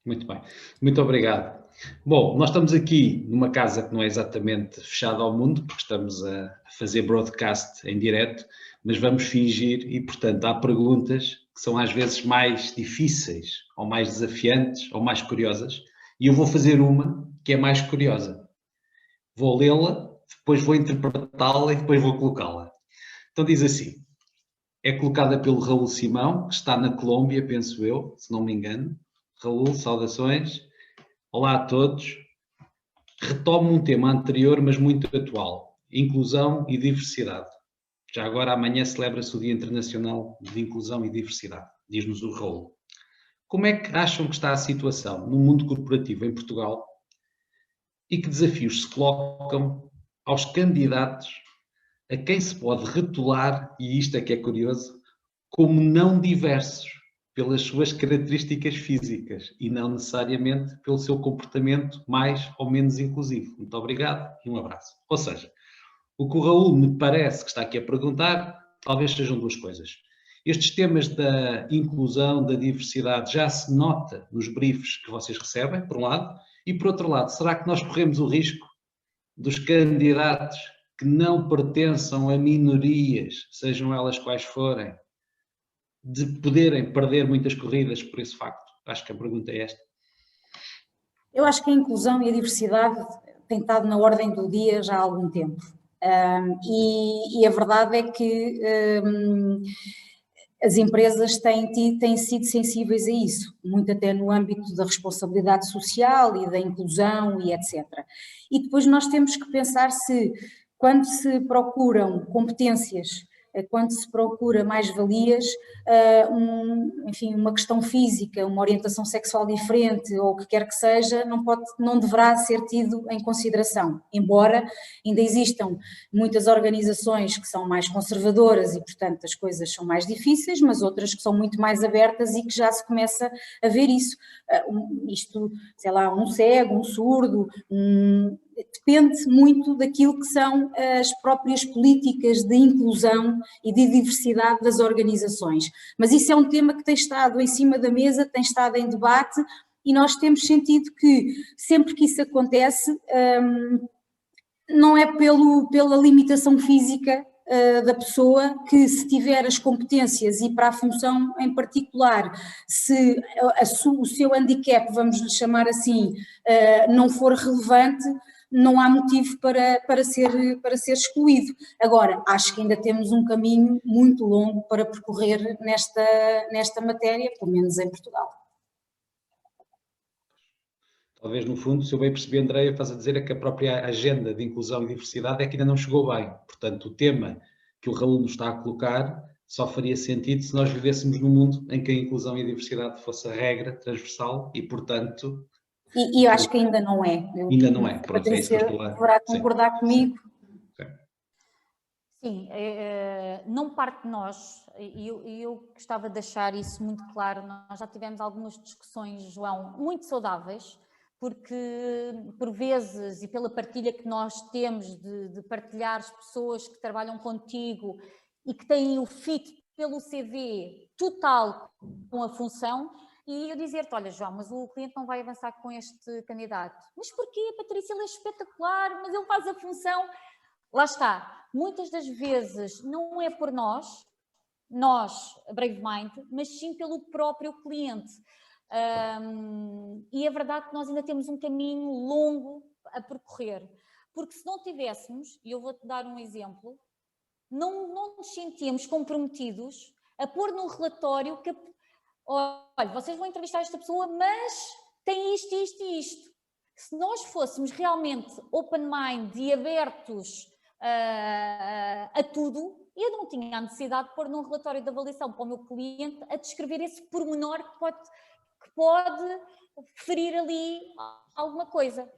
Muito bem. Muito obrigado. Bom, nós estamos aqui numa casa que não é exatamente fechada ao mundo, porque estamos a fazer broadcast em direto, mas vamos fingir e, portanto, há perguntas que são às vezes mais difíceis, ou mais desafiantes, ou mais curiosas, e eu vou fazer uma que é mais curiosa. Vou lê-la, depois vou interpretá-la e depois vou colocá-la. Então diz assim, é colocada pelo Raul Simão, que está na Colômbia, penso eu, se não me engano. Raul, saudações. Olá a todos. Retomo um tema anterior, mas muito atual. Inclusão e diversidade. Já agora amanhã celebra-se o Dia Internacional de Inclusão e Diversidade, diz-nos o Raul. Como é que acham que está a situação no mundo corporativo em Portugal e que desafios se colocam aos candidatos a quem se pode rotular, e isto é que é curioso, como não diversos pelas suas características físicas e não necessariamente pelo seu comportamento mais ou menos inclusivo? Muito obrigado e um abraço. Ou seja, o que o Raul me parece que está aqui a perguntar, talvez sejam duas coisas. Estes temas da inclusão, da diversidade, já se nota nos briefs que vocês recebem, por um lado, e por outro lado, será que nós corremos o risco dos candidatos que não pertençam a minorias, sejam elas quais forem, de poderem perder muitas corridas por esse facto? Acho que a pergunta é esta. Eu acho que a inclusão e a diversidade têm estado na ordem do dia já há algum tempo. E a verdade é que as empresas têm sido sensíveis a isso, muito até no âmbito da responsabilidade social e da inclusão e etc. E depois nós temos que pensar se, quando se procuram competências, quando se procura mais-valias, enfim, uma questão física, uma orientação sexual diferente ou o que quer que seja, não deverá ser tido em consideração, embora ainda existam muitas organizações que são mais conservadoras e, portanto, as coisas são mais difíceis, mas outras que são muito mais abertas e que já se começa a ver isso. Isto, sei lá, um cego, um surdo, depende muito daquilo que são as próprias políticas de inclusão e de diversidade das organizações. Mas isso é um tema que tem estado em cima da mesa, tem estado em debate e nós temos sentido que sempre que isso acontece, não é pela limitação física da pessoa, que se tiver as competências e para a função em particular, se o seu handicap, vamos lhe chamar assim, não for relevante, não há motivo para ser excluído. Agora, acho que ainda temos um caminho muito longo para percorrer nesta matéria, pelo menos em Portugal. Talvez, no fundo, se eu bem percebi, Andreia, estás a dizer é que a própria agenda de inclusão e diversidade é que ainda não chegou bem. Portanto, o tema que o Raul nos está a colocar só faria sentido se nós vivêssemos num mundo em que a inclusão e a diversidade fosse a regra transversal e, portanto... E eu acho que ainda não é. Ainda não é. Pronto, é isso que eu estou lá. Deverá concordar comigo. Sim, não parte de nós, e eu gostava de deixar isso muito claro. Nós já tivemos algumas discussões, João, muito saudáveis, porque por vezes, e pela partilha que nós temos de partilhar as pessoas que trabalham contigo e que têm o fit pelo CV total com a função, e eu dizer-te, olha João, mas o cliente não vai avançar com este candidato. Mas porquê, Patrícia? Ele é espetacular, mas ele faz a função... Lá está, muitas das vezes não é por nós, Brave Mind, mas sim pelo próprio cliente. E é verdade que nós ainda temos um caminho longo a percorrer, porque se não tivéssemos, e eu vou-te dar um exemplo, não nos sentíamos comprometidos a pôr no relatório que, olha, vocês vão entrevistar esta pessoa, mas tem isto, isto e isto. Se nós fôssemos realmente open mind e abertos a tudo, eu não tinha a necessidade de pôr num relatório de avaliação para o meu cliente a descrever esse pormenor que pode referir ali alguma coisa.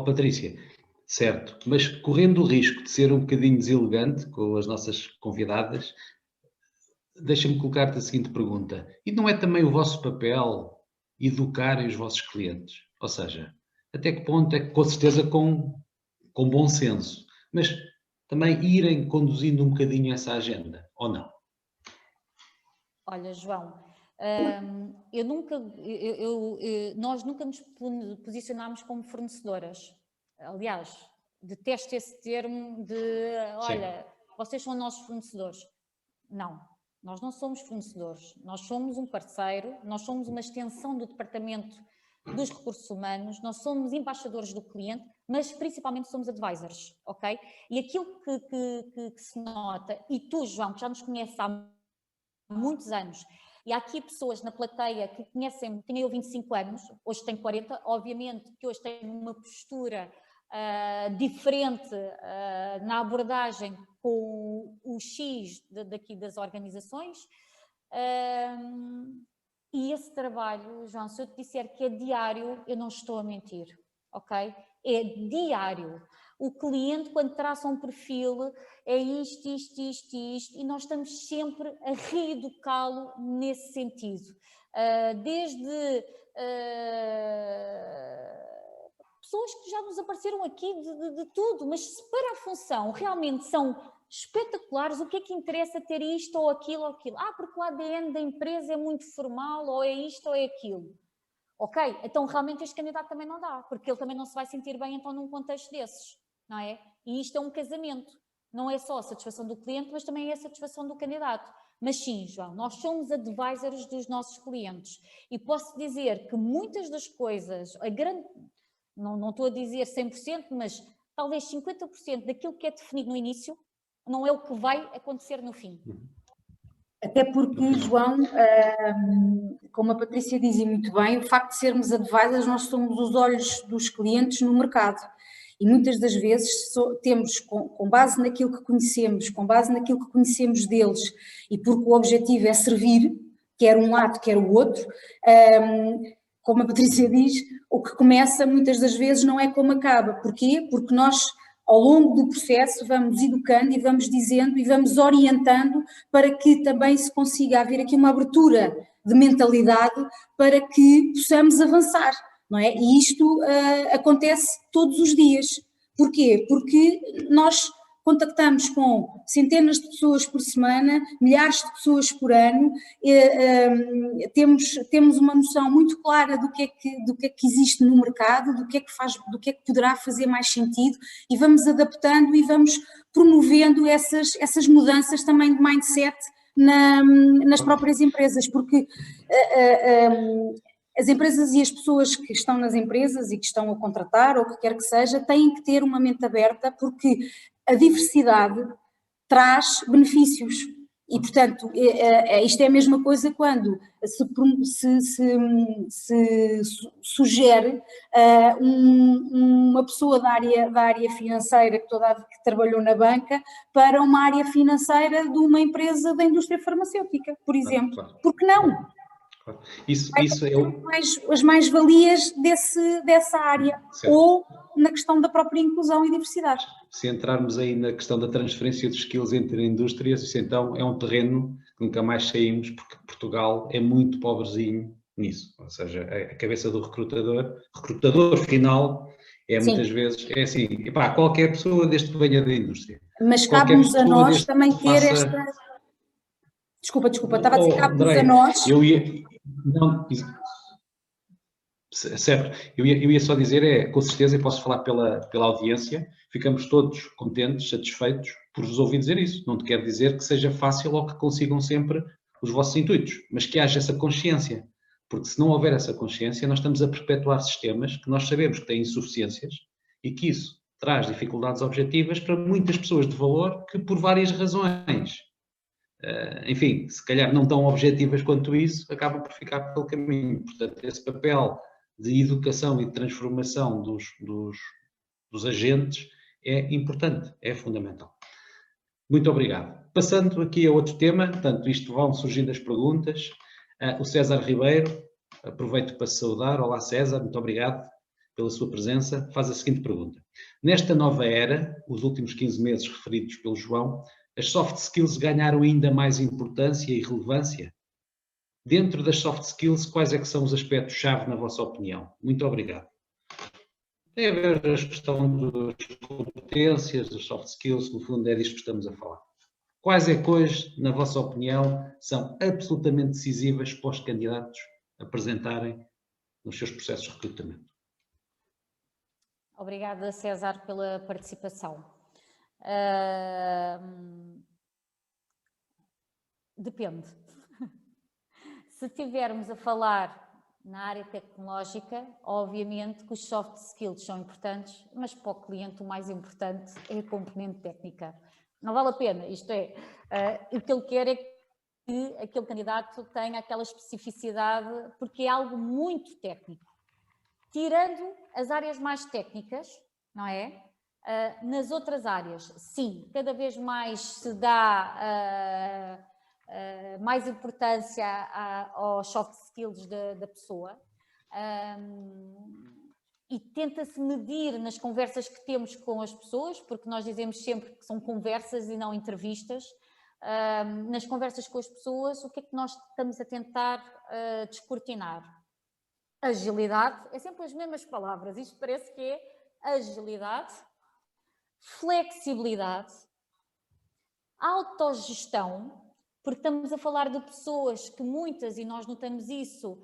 Patrícia, certo, mas correndo o risco de ser um bocadinho deselegante com as nossas convidadas, deixa-me colocar-te a seguinte pergunta. E não é também o vosso papel educarem os vossos clientes? Ou seja, até que ponto é que, com certeza com bom senso, mas também irem conduzindo um bocadinho essa agenda, ou não? Olha, João, nós nunca nos posicionámos como fornecedoras. Aliás, detesto esse termo de, olha, sim, vocês são nossos fornecedores. Não, nós não somos fornecedores, nós somos um parceiro, nós somos uma extensão do departamento dos recursos humanos, nós somos embaixadores do cliente, mas principalmente somos advisors, ok? E aquilo que se nota, e tu, João, que já nos conheces há muitos anos, e há aqui pessoas na plateia que conhecem, tinha eu 25 anos, hoje tenho 40, obviamente que hoje tenho uma postura diferente na abordagem com o X daqui das organizações, e esse trabalho, João, se eu te disser que é diário, eu não estou a mentir, ok? É diário. O cliente, quando traça um perfil, é isto, isto, isto, isto, e nós estamos sempre a reeducá-lo nesse sentido. Desde pessoas que já nos apareceram aqui de tudo, mas se para a função realmente são espetaculares, o que é que interessa ter isto ou aquilo ou aquilo? Porque o ADN da empresa é muito formal, ou é isto ou é aquilo. Ok, então realmente este candidato também não dá, porque ele também não se vai sentir bem então num contexto desses, não é? E isto é um casamento, não é só a satisfação do cliente, mas também é a satisfação do candidato. Mas sim, João, nós somos advisors dos nossos clientes e posso dizer que muitas das coisas, não estou a dizer 100%, mas talvez 50% daquilo que é definido no início não é o que vai acontecer no fim. Até porque, João, como a Patrícia dizia muito bem, o facto de sermos advisors, nós somos os olhos dos clientes no mercado. E muitas das vezes temos, com base naquilo que conhecemos, com base naquilo que conhecemos deles, e porque o objetivo é servir, quer um lado, quer o outro, como a Patrícia diz, o que começa muitas das vezes não é como acaba. Porquê? Porque nós, ao longo do processo, vamos educando e vamos dizendo e vamos orientando para que também se consiga haver aqui uma abertura de mentalidade para que possamos avançar, não é? E isto acontece todos os dias. Porquê? Porque nós contactamos com centenas de pessoas por semana, milhares de pessoas por ano, temos uma noção muito clara do que é que existe no mercado, do que é que poderá fazer mais sentido, e vamos adaptando e vamos promovendo essas mudanças também de mindset nas próprias empresas, porque as empresas e as pessoas que estão nas empresas e que estão a contratar, ou o que quer que seja, têm que ter uma mente aberta, porque a diversidade traz benefícios. E, portanto, isto é a mesma coisa quando se sugere uma pessoa da área financeira que trabalhou na banca para uma área financeira de uma empresa da indústria farmacêutica, por exemplo. Claro. Por que não? Isso é as mais-valias dessa área, certo. Ou na questão da própria inclusão e diversidade. Se entrarmos aí na questão da transferência de skills entre indústrias, isso então é um terreno que nunca mais saímos, porque Portugal é muito pobrezinho nisso. Ou seja, a cabeça do recrutador final, muitas vezes, é assim, qualquer pessoa desde que venha da indústria. Mas cabe-nos a nós também ter esta... Desculpa, estava a dizer cabe-nos a nós... Certo, eu ia só dizer, com certeza, e posso falar pela audiência, ficamos todos contentes, satisfeitos por vos ouvir dizer isso. Não te quero dizer que seja fácil ou que consigam sempre os vossos intuitos, mas que haja essa consciência, porque se não houver essa consciência, nós estamos a perpetuar sistemas que nós sabemos que têm insuficiências e que isso traz dificuldades objetivas para muitas pessoas de valor que, por várias razões, enfim, se calhar não tão objetivas quanto isso, acabam por ficar pelo caminho. Portanto, esse papel de educação e de transformação dos agentes é importante, é fundamental. Muito obrigado. Passando aqui a outro tema, portanto, isto vão surgindo as perguntas. O César Ribeiro, aproveito para saudar. Olá, César, muito obrigado pela sua presença. Faz a seguinte pergunta. Nesta nova era, os últimos 15 meses referidos pelo João, as soft skills ganharam ainda mais importância e relevância? Dentro das soft skills, quais é que são os aspectos-chave na vossa opinião? Muito obrigado. Tem a ver com a questão das competências, das soft skills, no fundo é disto que estamos a falar. Quais é que hoje, na vossa opinião, são absolutamente decisivas para os candidatos apresentarem nos seus processos de recrutamento? Obrigada, César, pela participação. Depende. Se estivermos a falar na área tecnológica, obviamente que os soft skills são importantes, mas para o cliente o mais importante é a componente técnica. Não vale a pena, isto é, o que ele quer é que aquele candidato tenha aquela especificidade, porque é algo muito técnico. Tirando as áreas mais técnicas, não é? Nas outras áreas, sim, cada vez mais se dá mais importância aos soft skills da pessoa e tenta-se medir nas conversas que temos com as pessoas, porque nós dizemos sempre que são conversas e não entrevistas. Nas conversas com as pessoas, o que é que nós estamos a tentar descortinar? Agilidade, é sempre as mesmas palavras, isto parece que é agilidade, flexibilidade, autogestão, porque estamos a falar de pessoas que muitas, e nós notamos isso,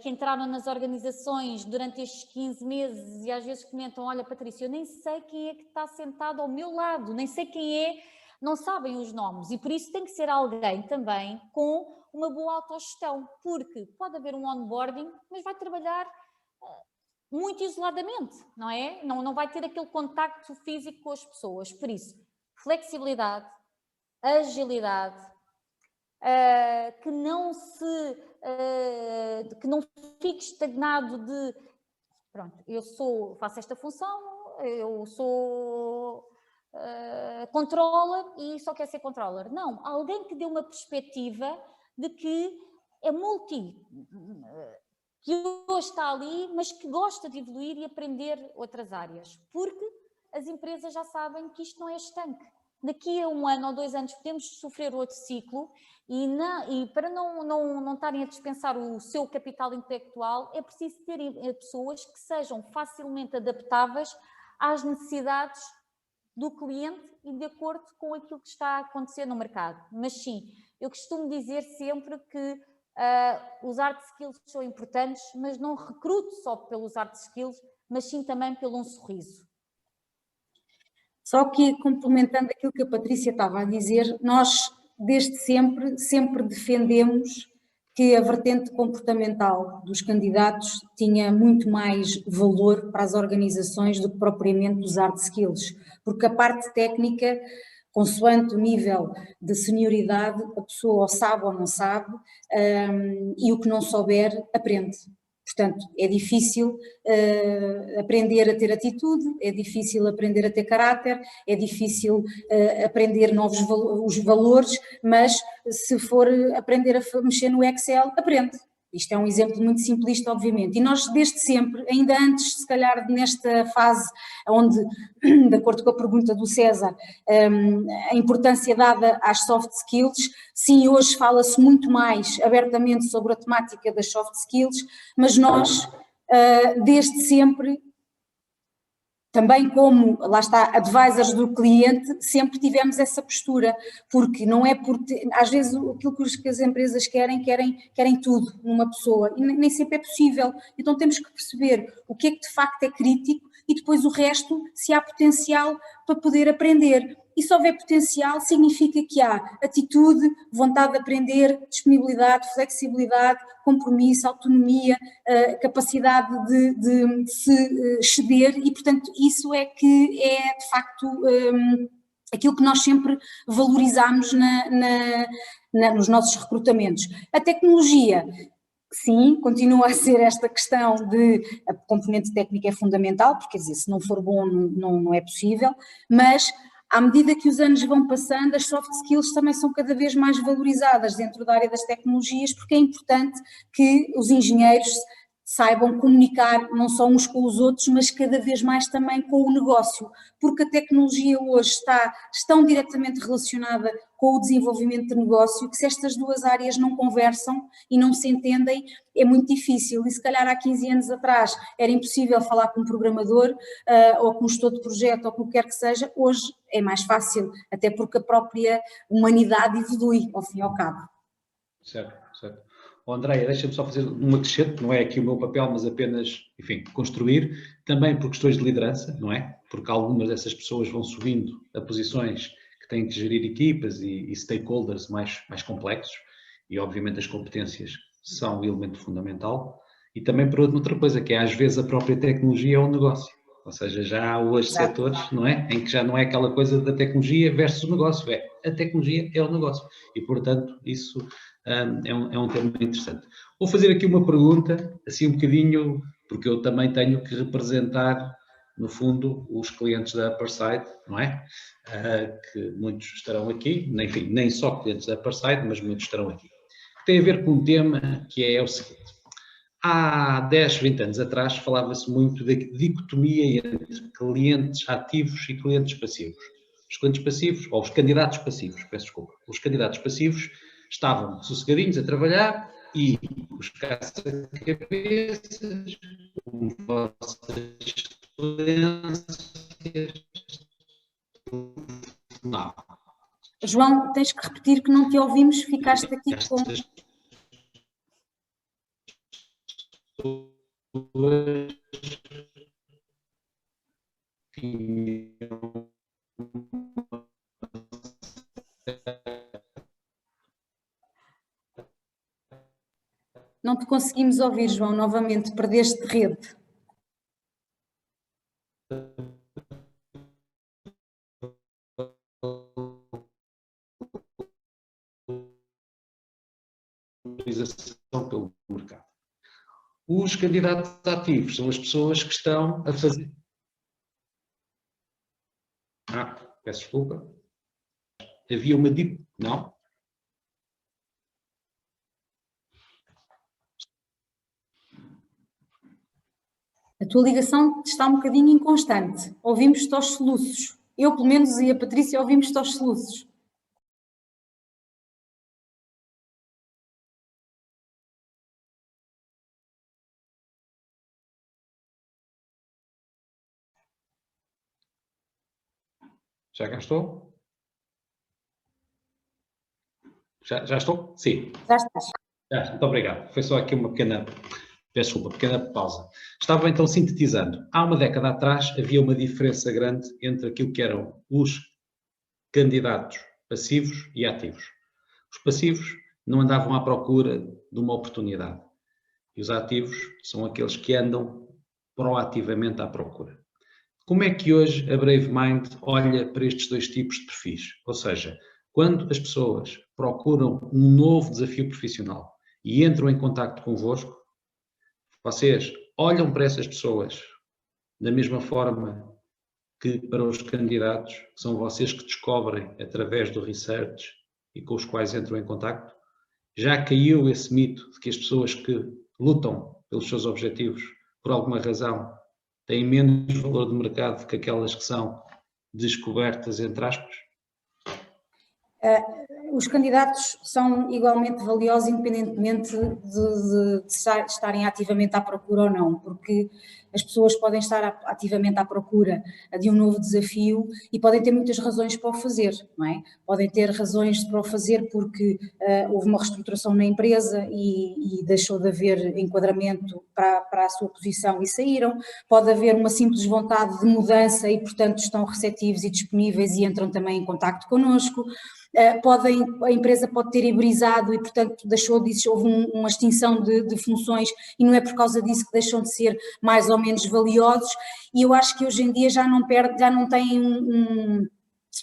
que entraram nas organizações durante estes 15 meses e às vezes comentam, olha Patrícia, eu nem sei quem é que está sentado ao meu lado, nem sei quem é, não sabem os nomes e por isso tem que ser alguém também com uma boa autogestão, porque pode haver um onboarding, mas vai trabalhar muito isoladamente, não é? Não vai ter aquele contacto físico com as pessoas. Por isso, flexibilidade, agilidade, que não fique estagnado de pronto, faço esta função, eu sou controller e só quer ser controller. Não, alguém que dê uma perspectiva de que é que hoje está ali, mas que gosta de evoluir e aprender outras áreas, porque as empresas já sabem que isto não é estanque. Daqui a 1 ano ou 2 anos podemos sofrer outro ciclo e para não estarem a dispensar o seu capital intelectual, é preciso ter pessoas que sejam facilmente adaptáveis às necessidades do cliente e de acordo com aquilo que está a acontecer no mercado. Mas sim, eu costumo dizer sempre que os hard skills são importantes, mas não recruto só pelos hard skills, mas sim também pelo um sorriso. Só que, complementando aquilo que a Patrícia estava a dizer, nós, desde sempre defendemos que a vertente comportamental dos candidatos tinha muito mais valor para as organizações do que propriamente os hard skills, porque a parte técnica, consoante o nível de senioridade, a pessoa ou sabe ou não sabe, e o que não souber, aprende. Portanto, é difícil aprender a ter atitude, é difícil aprender a ter caráter, é difícil aprender os valores, mas se for aprender a mexer no Excel, aprende. Isto é um exemplo muito simplista, obviamente. E nós, desde sempre, ainda antes, se calhar, nesta fase onde, de acordo com a pergunta do César, a importância dada às soft skills, sim, hoje fala-se muito mais abertamente sobre a temática das soft skills, mas nós, desde sempre, também como, lá está, advisors do cliente, sempre tivemos essa postura, porque não é às vezes aquilo que as empresas querem tudo numa pessoa, e nem sempre é possível, então temos que perceber o que é que de facto é crítico e depois o resto, se há potencial para poder aprender. E se houver potencial, significa que há atitude, vontade de aprender, disponibilidade, flexibilidade, compromisso, autonomia, capacidade de se ceder e, portanto, isso é que é, de facto, aquilo que nós sempre valorizamos nos nossos recrutamentos. A tecnologia, sim, continua a ser esta questão de a componente técnica é fundamental, porque, quer dizer, se não for bom não é possível, mas à medida que os anos vão passando, as soft skills também são cada vez mais valorizadas dentro da área das tecnologias, porque é importante que os engenheiros saibam comunicar não só uns com os outros, mas cada vez mais também com o negócio, porque a tecnologia hoje está tão diretamente relacionada com o desenvolvimento de negócio que se estas duas áreas não conversam e não se entendem, é muito difícil. E se calhar há 15 anos atrás era impossível falar com um programador ou com um gestor de projeto ou com o que quer que seja, hoje é mais fácil, até porque a própria humanidade evolui ao fim e ao cabo. Certo, certo. Andréia, deixa-me só fazer uma acrescente, não é aqui o meu papel, mas apenas, enfim, construir, também por questões de liderança, não é? Porque algumas dessas pessoas vão subindo a posições que têm que gerir equipas e stakeholders mais complexos, e obviamente as competências são um elemento fundamental, e também por outra coisa, que é às vezes a própria tecnologia é um negócio, ou seja, já há hoje setores, não é? Em que já não é aquela coisa da tecnologia versus o negócio, a tecnologia é o negócio, e portanto isso é um tema interessante. Vou fazer aqui uma pergunta, assim um bocadinho, porque eu também tenho que representar, no fundo, os clientes da Upperside, não é? Que muitos estarão aqui, enfim, nem só clientes da Upperside, mas muitos estarão aqui. Tem a ver com um tema que é o seguinte. Há 10, 20 anos atrás falava-se muito da dicotomia entre clientes ativos e clientes passivos. Os clientes passivos, ou os candidatos passivos, peço desculpa, os candidatos passivos estavam sossegadinhos a trabalhar e os caça-cabeças, com vossas excelências, não. João, tens que repetir que não te ouvimos, ficaste aqui com... Não te conseguimos ouvir, João, novamente, perdeste de rede. Pelo mercado. Os candidatos ativos são as pessoas que estão a fazer... Peço desculpa. Havia uma... Não? A tua ligação está um bocadinho inconstante. Ouvimos-te aos soluços. Eu, pelo menos, e a Patrícia ouvimos-te aos soluços. Já cá estou? Já estou? Sim. Já estás. Muito obrigado. Foi só aqui uma pequena... Peço desculpa, pequena pausa. Estava então sintetizando. Há uma década atrás havia uma diferença grande entre aquilo que eram os candidatos passivos e ativos. Os passivos não andavam à procura de uma oportunidade. E os ativos são aqueles que andam proativamente à procura. Como é que hoje a Brave Mind olha para estes dois tipos de perfis? Ou seja, quando as pessoas procuram um novo desafio profissional e entram em contacto convosco, vocês olham para essas pessoas da mesma forma que para os candidatos, que são vocês que descobrem através do research e com os quais entram em contacto? Já caiu esse mito de que as pessoas que lutam pelos seus objetivos, por alguma razão, têm menos valor de mercado que aquelas que são descobertas, entre aspas? Os candidatos são igualmente valiosos independentemente de estarem ativamente à procura ou não, porque as pessoas podem estar ativamente à procura de um novo desafio e podem ter muitas razões para o fazer, não é? Podem ter razões para o fazer porque houve uma reestruturação na empresa e deixou de haver enquadramento para a sua posição e saíram. Pode haver uma simples vontade de mudança e, portanto, estão receptivos e disponíveis e entram também em contacto connosco. A empresa pode ter hibridizado e, portanto, houve uma extinção de funções e não é por causa disso que deixam de ser mais ou menos valiosos, e eu acho que hoje em dia já não têm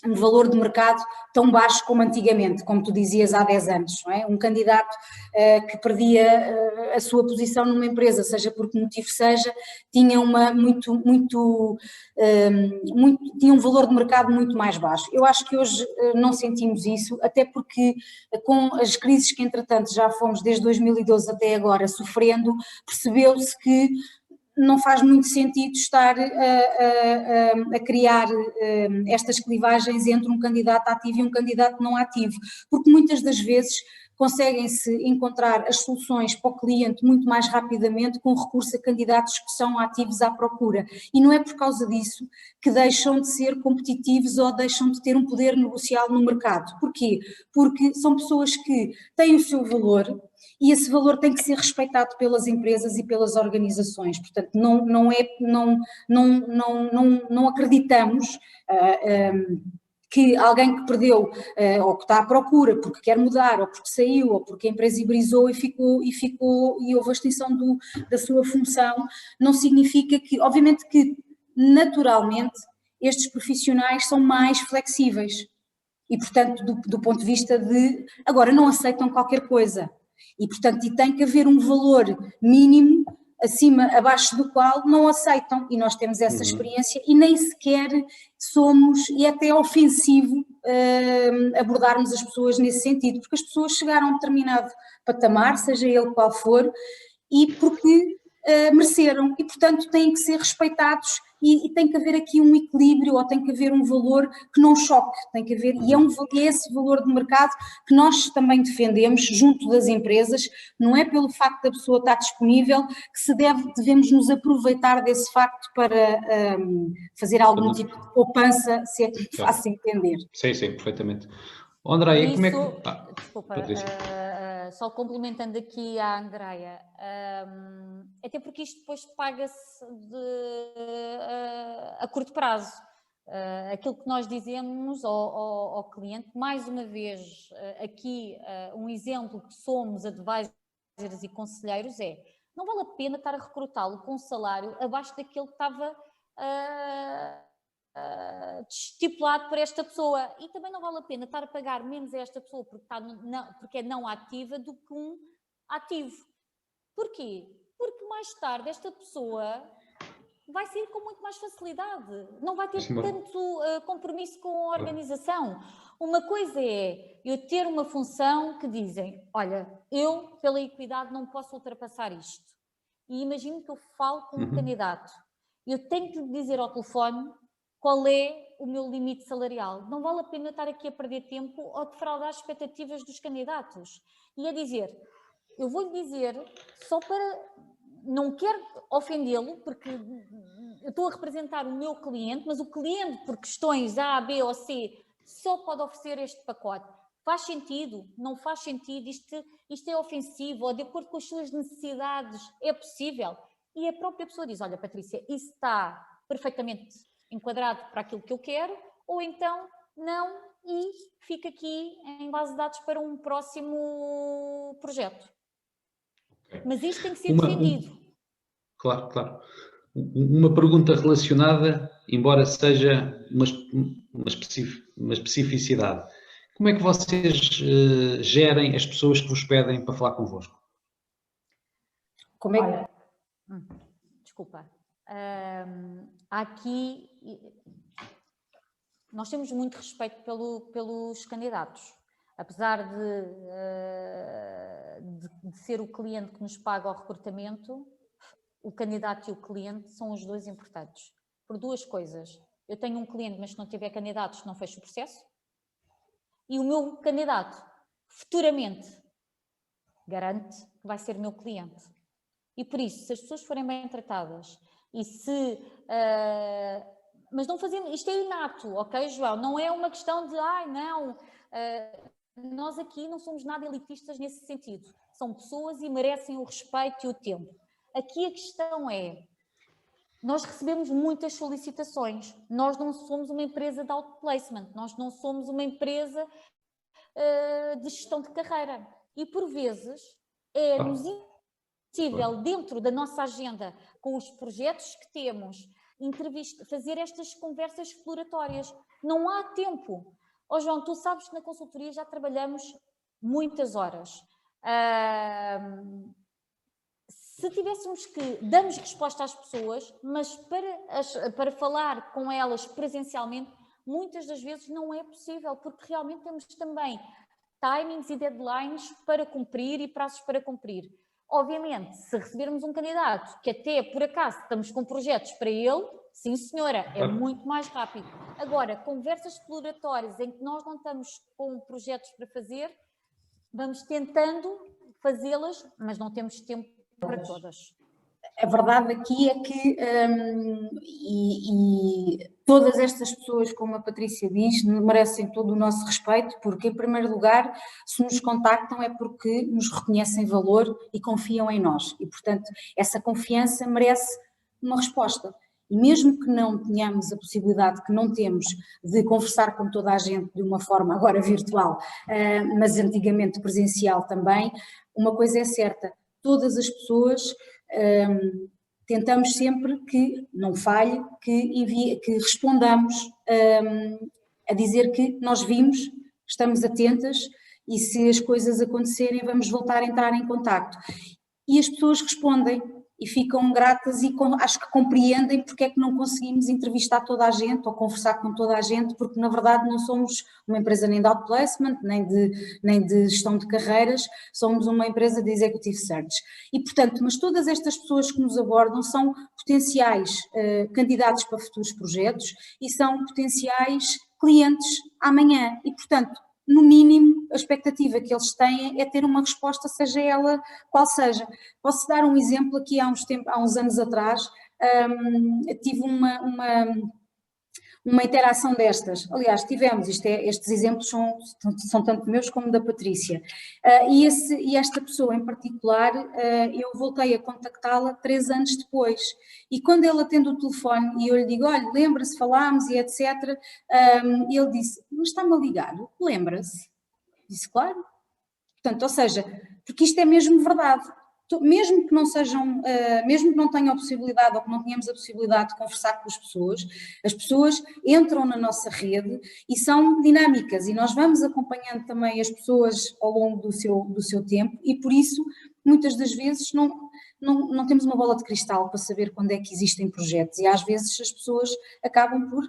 um valor de mercado tão baixo como antigamente, como tu dizias há 10 anos, não é? Um candidato que perdia a sua posição numa empresa, seja por que motivo seja, tinha tinha um valor de mercado muito mais baixo. Eu acho que hoje não sentimos isso, até porque com as crises que entretanto já fomos desde 2012 até agora sofrendo, percebeu-se que não faz muito sentido estar a criar estas clivagens entre um candidato ativo e um candidato não ativo, porque muitas das vezes conseguem-se encontrar as soluções para o cliente muito mais rapidamente com recurso a candidatos que são ativos à procura, e não é por causa disso que deixam de ser competitivos ou deixam de ter um poder negocial no mercado. Porquê? Porque são pessoas que têm o seu valor, e esse valor tem que ser respeitado pelas empresas e pelas organizações. Portanto, não acreditamos que alguém que perdeu ou que está à procura porque quer mudar, ou porque saiu, ou porque a empresa hibrizou e houve a extinção da sua função, não significa que, obviamente que naturalmente estes profissionais são mais flexíveis e, portanto, do ponto de vista de, agora não aceitam qualquer coisa. E, portanto, tem que haver um valor mínimo abaixo do qual não aceitam, e nós temos essa experiência e nem sequer somos, e é até ofensivo abordarmos as pessoas nesse sentido, porque as pessoas chegaram a um determinado patamar, seja ele qual for, e porque mereceram, e portanto têm que ser respeitados, e tem que haver aqui um equilíbrio, ou tem que haver um valor que não choque, tem que haver, e é esse valor de mercado que nós também defendemos junto das empresas. Não é pelo facto da pessoa estar disponível que devemos nos aproveitar desse facto para fazer algum tipo de poupança, se é que me faço entender. Sim, perfeitamente. Andréia, como é que... Desculpa, só complementando aqui a Andréia, até porque isto depois paga-se a curto prazo. aquilo que nós dizemos ao cliente, mais uma vez, aqui um exemplo que somos advisors e conselheiros é, não vale a pena estar a recrutá-lo com um salário abaixo daquele que estava estipulado por esta pessoa, e também não vale a pena estar a pagar menos a esta pessoa porque é não ativa do que um ativo. Porquê? Porque mais tarde esta pessoa vai sair com muito mais facilidade, não vai ter tanto compromisso com a organização. Uma coisa é eu ter uma função que dizem, olha, eu pela equidade não posso ultrapassar isto. E imagino que eu falo com um candidato, eu tenho que lhe dizer ao telefone qual é o meu limite salarial. Não vale a pena estar aqui a perder tempo ou defraudar as expectativas dos candidatos. E a dizer, eu vou-lhe dizer só para... Não quero ofendê-lo, porque eu estou a representar o meu cliente, mas o cliente, por questões A, B ou C, só pode oferecer este pacote. Faz sentido? Não faz sentido? Isto é ofensivo? Ou de acordo com as suas necessidades é possível? E a própria pessoa diz, olha Patrícia, isso está perfeitamente enquadrado para aquilo que eu quero, ou então não, e fica aqui em base de dados para um próximo projeto. Mas isto tem que ser defendido. Claro, claro. Uma pergunta relacionada, embora seja uma especificidade. Como é que vocês gerem as pessoas que vos pedem para falar convosco? Como é que... Desculpa. Aqui, nós temos muito respeito pelos candidatos. Apesar de ser o cliente que nos paga o recrutamento, o candidato e o cliente são os dois importantes. Por duas coisas. Eu tenho um cliente, mas se não tiver candidatos, não fecho o processo. E o meu candidato, futuramente, garante que vai ser meu cliente. E por isso, se as pessoas forem bem tratadas e se... mas não fazemos... Isto é inato, ok, João? Não é uma questão de, não... nós aqui não somos nada elitistas nesse sentido. São pessoas e merecem o respeito e o tempo. Aqui a questão é, nós recebemos muitas solicitações. Nós não somos uma empresa de outplacement, nós não somos uma empresa de gestão de carreira. E por vezes é-nos impossível, dentro da nossa agenda, com os projetos que temos, fazer estas conversas exploratórias. Não há tempo. João, tu sabes que na consultoria já trabalhamos muitas horas. Se tivéssemos que damos resposta às pessoas, mas para falar com elas presencialmente, muitas das vezes não é possível, porque realmente temos também timings e deadlines para cumprir e prazos para cumprir. Obviamente, se recebermos um candidato que até por acaso estamos com projetos para ele, sim senhora, é muito mais rápido. Agora, conversas exploratórias em que nós não estamos com projetos para fazer, vamos tentando fazê-las, mas não temos tempo para todas. A verdade aqui é que todas estas pessoas, como a Patrícia diz, merecem todo o nosso respeito, porque em primeiro lugar, se nos contactam é porque nos reconhecem valor e confiam em nós. E portanto, essa confiança merece uma resposta. E mesmo que não tenhamos a possibilidade, que não temos, de conversar com toda a gente de uma forma agora virtual, mas antigamente presencial também, uma coisa é certa, todas as pessoas tentamos sempre que não falhe, que respondamos a dizer que nós vimos, estamos atentas e se as coisas acontecerem vamos voltar a entrar em contacto. E as pessoas respondem e ficam gratas e acho que compreendem porque é que não conseguimos entrevistar toda a gente ou conversar com toda a gente, porque na verdade não somos uma empresa nem de outplacement, nem de gestão de carreiras, somos uma empresa de executive search. E portanto, mas todas estas pessoas que nos abordam são potenciais candidatos para futuros projetos e são potenciais clientes amanhã e portanto, no mínimo, a expectativa que eles têm é ter uma resposta, seja ela qual seja. Posso dar um exemplo aqui há uns anos atrás, tive uma interação destas. Aliás, tivemos, estes exemplos são tanto meus como da Patrícia. E esta pessoa em particular, eu voltei a contactá-la 3 anos depois. E quando ele atende o telefone e eu lhe digo, olha, lembra-se, falámos e etc., ele disse, mas está-me a ligar, lembra-se? Disse, claro. Portanto, ou seja, porque isto é mesmo verdade. Mesmo que não sejam, mesmo que não tenham a possibilidade ou que não tenhamos a possibilidade de conversar com as pessoas entram na nossa rede e são dinâmicas e nós vamos acompanhando também as pessoas ao longo do seu tempo e por isso muitas das vezes não temos uma bola de cristal para saber quando é que existem projetos e às vezes as pessoas acabam por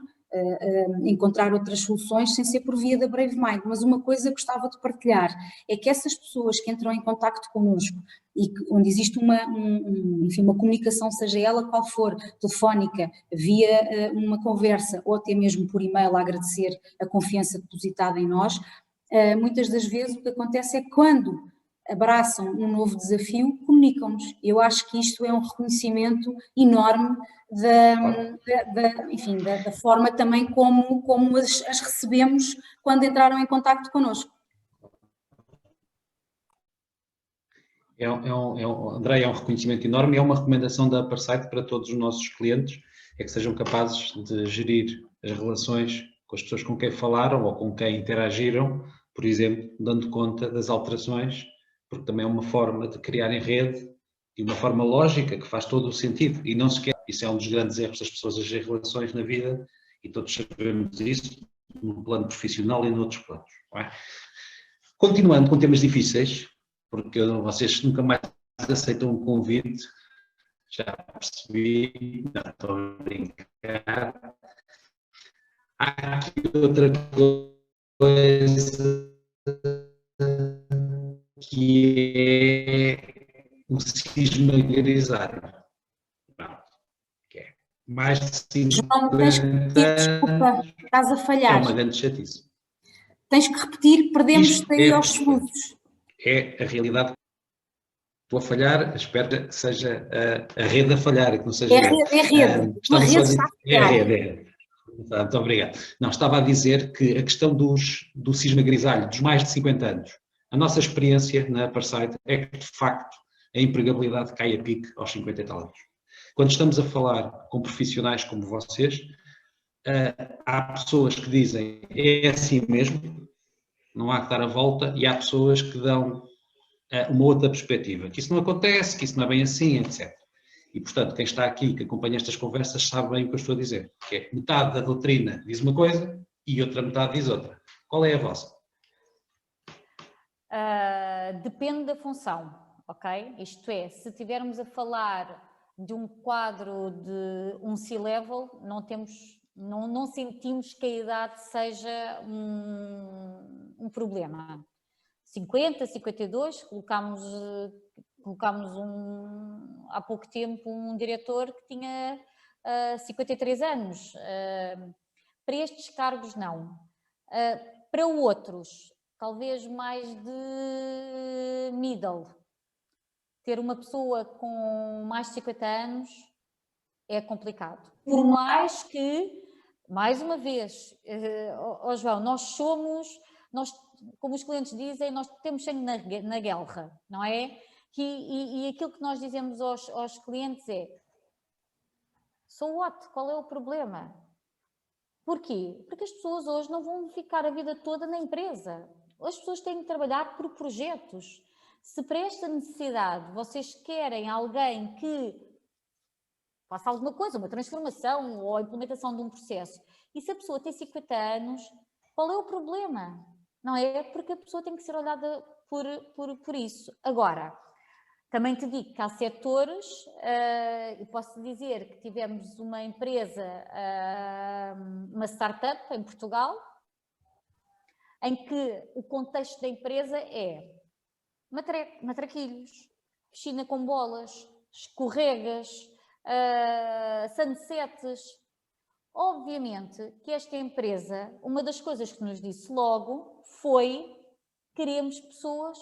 encontrar outras soluções sem ser por via da Brave Mind, mas uma coisa que gostava de partilhar é que essas pessoas que entram em contacto connosco e onde existe enfim, uma comunicação, seja ela qual for, telefónica, via uma conversa ou até mesmo por e-mail a agradecer a confiança depositada em nós, muitas das vezes o que acontece é que quando abraçam um novo desafio, comunicam-nos. Eu acho que isto é um reconhecimento enorme da forma também como as recebemos quando entraram em contacto connosco. André, é um reconhecimento enorme e é uma recomendação da Aparsite para todos os nossos clientes, é que sejam capazes de gerir as relações com as pessoas com quem falaram ou com quem interagiram, por exemplo, dando conta das alterações, porque também é uma forma de criar em rede de uma forma lógica que faz todo o sentido e não se quer. Isso é um dos grandes erros das pessoas a gerir relações na vida e todos sabemos isso, no plano profissional e noutros planos. Não é? Continuando com temas difíceis, porque vocês nunca mais aceitam um convite, já percebi, não estou a brincar. Há aqui outra coisa que é o cisma grisalho. Que é mais de 50 desculpa, estás a falhar. É uma grande chatice. Tens que repetir, perdemos-te aí aos soluços. É a realidade. Estou a falhar, espero que seja a rede a falhar, que não seja eu. É a rede. É a rede. Muito obrigado. Não, estava a dizer que a questão do cisma grisalho, dos mais de 50 anos, a nossa experiência na Aparsite é que, de facto, a empregabilidade cai a pique aos 50 e tal anos. Quando estamos a falar com profissionais como vocês, há pessoas que dizem é assim mesmo, não há que dar a volta, e há pessoas que dão uma outra perspectiva, que isso não acontece, que isso não é bem assim, etc. E, portanto, quem está aqui, que acompanha estas conversas, sabe bem o que eu estou a dizer, que é metade da doutrina diz uma coisa e outra metade diz outra. Qual é a vossa? Depende da função, ok? Isto é, se estivermos a falar de um quadro de um C-level, não sentimos que a idade seja um problema. 50, 52, colocámos há pouco tempo um diretor que tinha 53 anos. Para estes cargos, não. Para outros, talvez mais de middle. Ter uma pessoa com mais de 50 anos é complicado. Por mais que, mais uma vez, João, nós, como os clientes dizem, nós temos sangue na guerra, não é? E aquilo que nós dizemos aos clientes é: so what? Qual é o problema? Porquê? Porque as pessoas hoje não vão ficar a vida toda na empresa. As pessoas têm que trabalhar por projetos. Se para esta necessidade vocês querem alguém que faça alguma coisa, uma transformação ou a implementação de um processo, e se a pessoa tem 50 anos, qual é o problema? Não é? Porque a pessoa tem que ser olhada por isso. Agora, também te digo que há setores, e posso dizer que tivemos uma empresa, uma startup em Portugal, em que o contexto da empresa é matraquilhos, piscina com bolas, escorregas, sunsets. Obviamente que esta empresa, uma das coisas que nos disse logo foi: queremos pessoas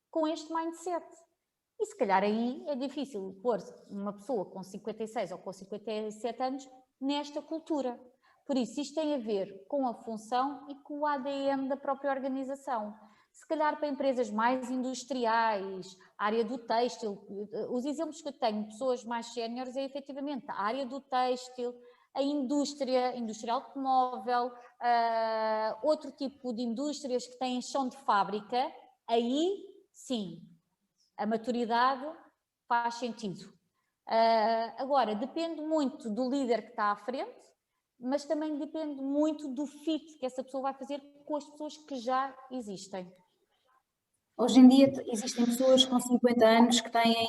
com este mindset. E se calhar aí é difícil pôr uma pessoa com 56 ou com 57 anos nesta cultura. Por isso, isto tem a ver com a função e com o ADN da própria organização. Se calhar para empresas mais industriais, a área do têxtil, os exemplos que eu tenho de pessoas mais séniores é efetivamente a área do têxtil, a indústria automóvel, outro tipo de indústrias que têm chão de fábrica, aí sim, a maturidade faz sentido. Agora, depende muito do líder que está à frente, mas também depende muito do fit que essa pessoa vai fazer com as pessoas que já existem. Hoje em dia existem pessoas com 50 anos que têm,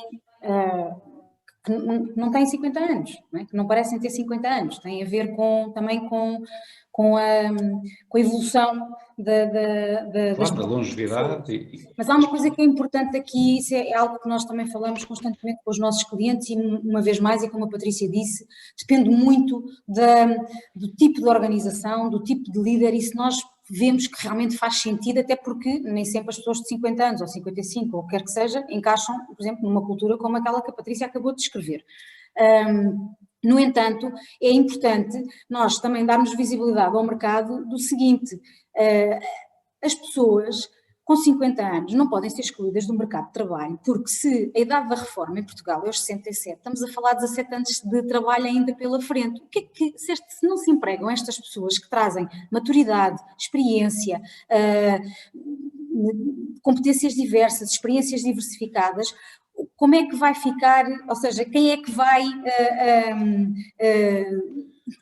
que não têm 50 anos, não é? Que não parecem ter 50 anos, tem a ver também com a evolução das da longevidade. Mas há uma coisa que é importante aqui, isso é algo que nós também falamos constantemente com os nossos clientes e uma vez mais, e como a Patrícia disse, depende muito do tipo de organização, do tipo de líder, e se nós vemos que realmente faz sentido, até porque nem sempre as pessoas de 50 anos ou 55 ou o que quer que seja, encaixam, por exemplo, numa cultura como aquela que a Patrícia acabou de descrever. No entanto, é importante nós também darmos visibilidade ao mercado do seguinte, as pessoas com 50 anos não podem ser excluídas do mercado de trabalho, porque se a idade da reforma em Portugal é aos 67, estamos a falar de 17 anos de trabalho ainda pela frente. O que é que, se não se empregam estas pessoas que trazem maturidade, experiência, competências diversas, experiências diversificadas, como é que vai ficar, ou seja, quem é que vai,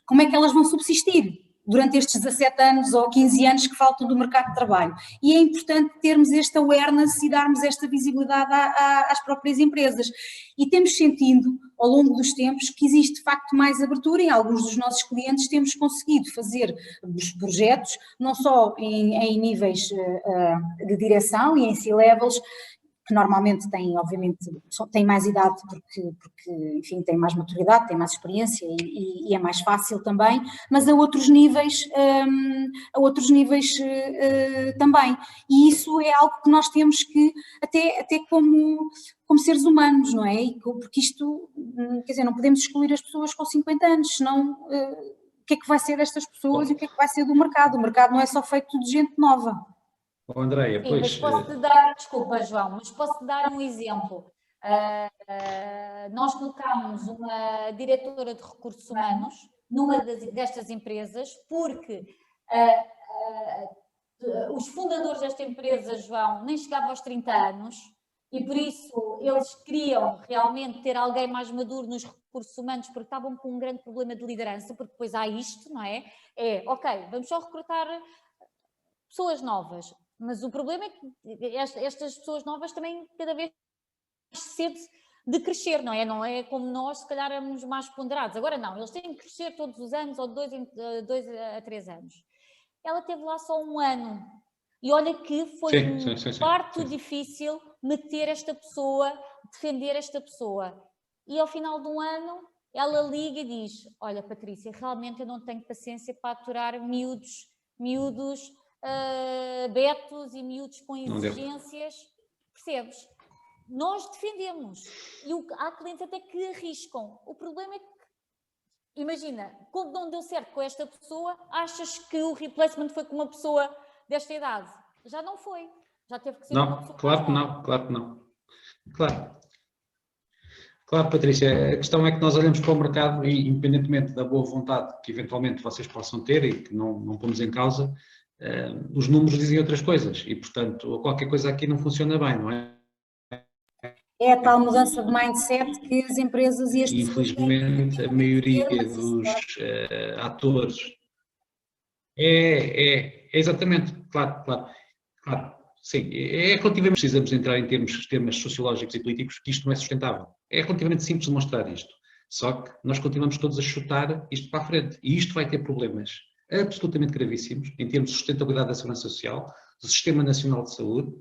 como é que elas vão subsistir durante estes 17 anos ou 15 anos que faltam do mercado de trabalho? E é importante termos este awareness e darmos esta visibilidade às próprias empresas. E temos sentido, ao longo dos tempos, que existe de facto mais abertura. Em alguns dos nossos clientes temos conseguido fazer os projetos, não só em níveis de direção e em C-levels, que normalmente têm, obviamente, têm mais idade porque, enfim, têm mais maturidade, têm mais experiência e é mais fácil também, mas a outros níveis também. E isso é algo que nós temos que, até como seres humanos, não é? Porque isto, quer dizer, não podemos excluir as pessoas com 50 anos, senão o que é que vai ser destas pessoas e o que é que vai ser do mercado? O mercado não é só feito de gente nova. Andréia, sim, mas posso-te dar, desculpa João, mas posso-te dar um exemplo. Nós colocámos uma diretora de recursos humanos numa destas empresas porque os fundadores desta empresa, João, nem chegavam aos 30 anos e por isso eles queriam realmente ter alguém mais maduro nos recursos humanos porque estavam com um grande problema de liderança, porque depois há isto, não é? Ok, vamos só recrutar pessoas novas. Mas o problema é que estas pessoas novas também cada vez mais cedo de crescer, não é? Não é como nós, se calhar, éramos mais ponderados. Agora não, eles têm que crescer todos os anos ou de 2 a 3 anos. Ela teve lá só 1 ano. E olha que foi parto difícil meter esta pessoa, defender esta pessoa. E ao final de 1 ano, ela liga e diz, olha Patrícia, realmente eu não tenho paciência para aturar miúdos betos e miúdos com exigências, percebes? Nós defendemos e há clientes até que arriscam. O problema é que, imagina, quando não deu certo com esta pessoa, achas que o replacement foi com uma pessoa desta idade? Já não foi, já teve que ser uma pessoa. Claro que não. Claro, Patrícia, a questão é que nós olhamos para o mercado e, independentemente da boa vontade que eventualmente vocês possam ter e que não pomos em causa, os números dizem outras coisas e, portanto, qualquer coisa aqui não funciona bem, não é? É a tal mudança de mindset que as empresas e as pessoas infelizmente, a maioria dos atores... exatamente, claro. Sim, relativamente, precisamos entrar em temas sociológicos e políticos, que isto não é sustentável. É relativamente simples demonstrar isto. Só que nós continuamos todos a chutar isto para a frente. E isto vai ter problemas absolutamente gravíssimos em termos de sustentabilidade da segurança social, do Sistema Nacional de Saúde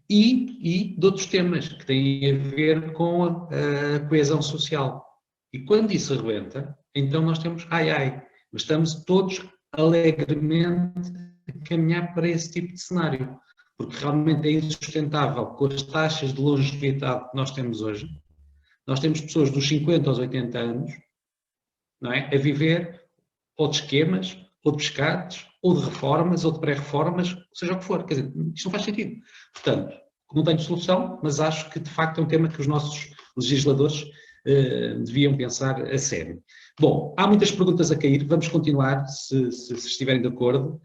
e de outros temas que têm a ver com a coesão social. E quando isso rebenta, então nós temos mas estamos todos alegremente a caminhar para esse tipo de cenário. Porque realmente é insustentável com as taxas de longevidade que nós temos hoje. Nós temos pessoas dos 50 aos 80 anos, não é? A viver ou de esquemas, ou de pescados, ou de reformas, ou de pré-reformas, seja o que for. Quer dizer, isto não faz sentido. Portanto, não tenho solução, mas acho que de facto é um tema que os nossos legisladores deviam pensar a sério. Bom, há muitas perguntas a cair, vamos continuar, se estiverem de acordo.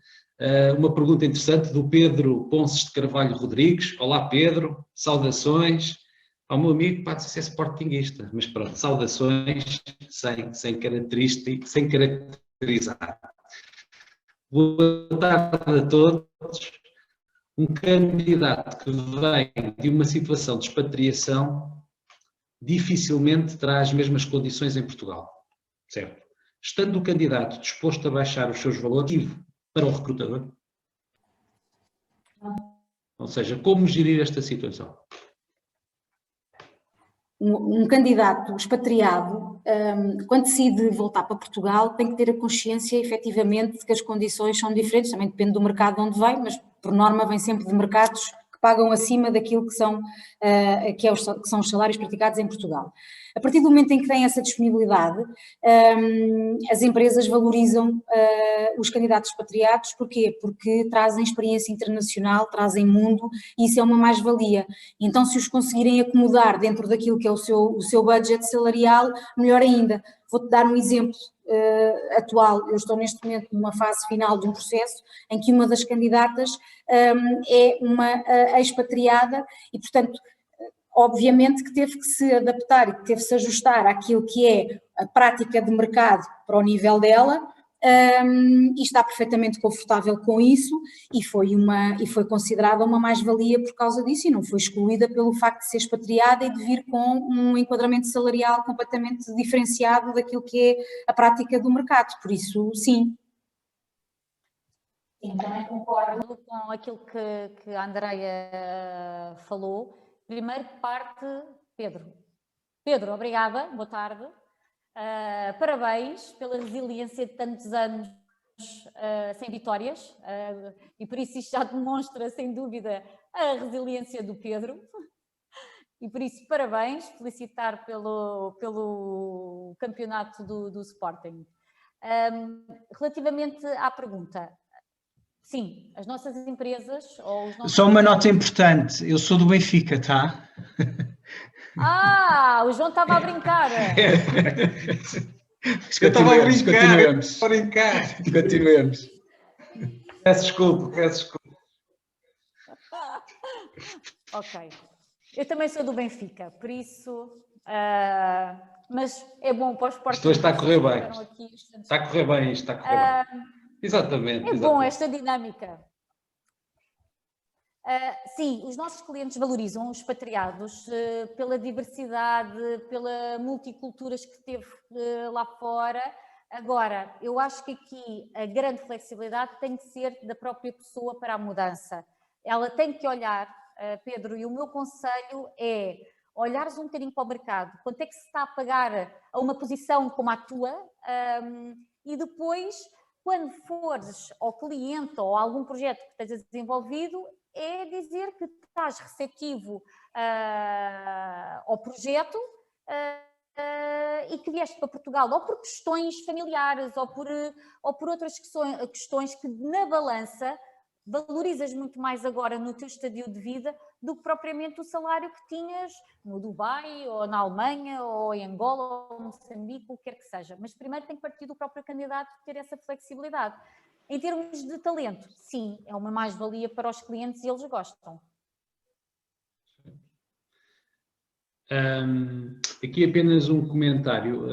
Uma pergunta interessante do Pedro Ponces de Carvalho Rodrigues. Olá Pedro, saudações. Ao meu amigo, pode ser sportinguista, mas pronto, saudações sem caracterizar. Boa tarde a todos. Um candidato que vem de uma situação de expatriação dificilmente terá as mesmas condições em Portugal, certo? Estando o candidato disposto a baixar os seus valores para o recrutador? Ou seja, como gerir esta situação? Um candidato expatriado, quando decide voltar para Portugal, tem que ter a consciência, efetivamente, de que as condições são diferentes, também depende do mercado onde vem, mas por norma vem sempre de mercados que pagam acima daquilo que são os salários praticados em Portugal. A partir do momento em que têm essa disponibilidade, as empresas valorizam os candidatos expatriados. Porquê? Porque trazem experiência internacional, trazem mundo, e isso é uma mais-valia. Então, se os conseguirem acomodar dentro daquilo que é o seu budget salarial, melhor ainda. Vou-te dar um exemplo atual. Eu estou neste momento numa fase final de um processo em que uma das candidatas é uma expatriada e, portanto, obviamente que teve que se adaptar e que teve que se ajustar àquilo que é a prática de mercado para o nível dela, e está perfeitamente confortável com isso, e foi considerada uma mais-valia por causa disso, e não foi excluída pelo facto de ser expatriada e de vir com um enquadramento salarial completamente diferenciado daquilo que é a prática do mercado. Por isso, sim. Sim, também concordo com aquilo que a Andreia falou. Primeiro parte, Pedro. Pedro, obrigada, boa tarde. Parabéns pela resiliência de tantos anos sem vitórias, e por isso isto já demonstra, sem dúvida, a resiliência do Pedro. E por isso, parabéns, felicitar pelo campeonato do Sporting. Relativamente à pergunta, sim, as nossas empresas ou os nossos... Só uma nota importante, eu sou do Benfica, tá? O João estava a brincar. Eu estava a brincar. Continuemos. Peço desculpa. Ok. Eu também sou do Benfica, por isso... mas é bom para os Sporting. Isto hoje está a correr bem. Está a correr bem isto, está a correr bem. Exatamente. Bom esta dinâmica. Sim, os nossos clientes valorizam os expatriados pela diversidade, pela multiculturas que teve lá fora. Agora, eu acho que aqui a grande flexibilidade tem que ser da própria pessoa para a mudança. Ela tem que olhar, Pedro, e o meu conselho é olhares um bocadinho para o mercado, quanto é que se está a pagar a uma posição como a tua, e depois, quando fores ao cliente ou a algum projeto que estejas desenvolvido, é dizer que estás receptivo ao projeto e que vieste para Portugal, ou por questões familiares, ou por outras questões que na balança valorizas muito mais agora no teu estadio de vida do que propriamente o salário que tinhas no Dubai, ou na Alemanha, ou em Angola, ou Moçambique, o que quer que seja. Mas primeiro tem que partir do próprio candidato ter essa flexibilidade. Em termos de talento, sim, é uma mais-valia para os clientes e eles gostam. Aqui apenas um comentário.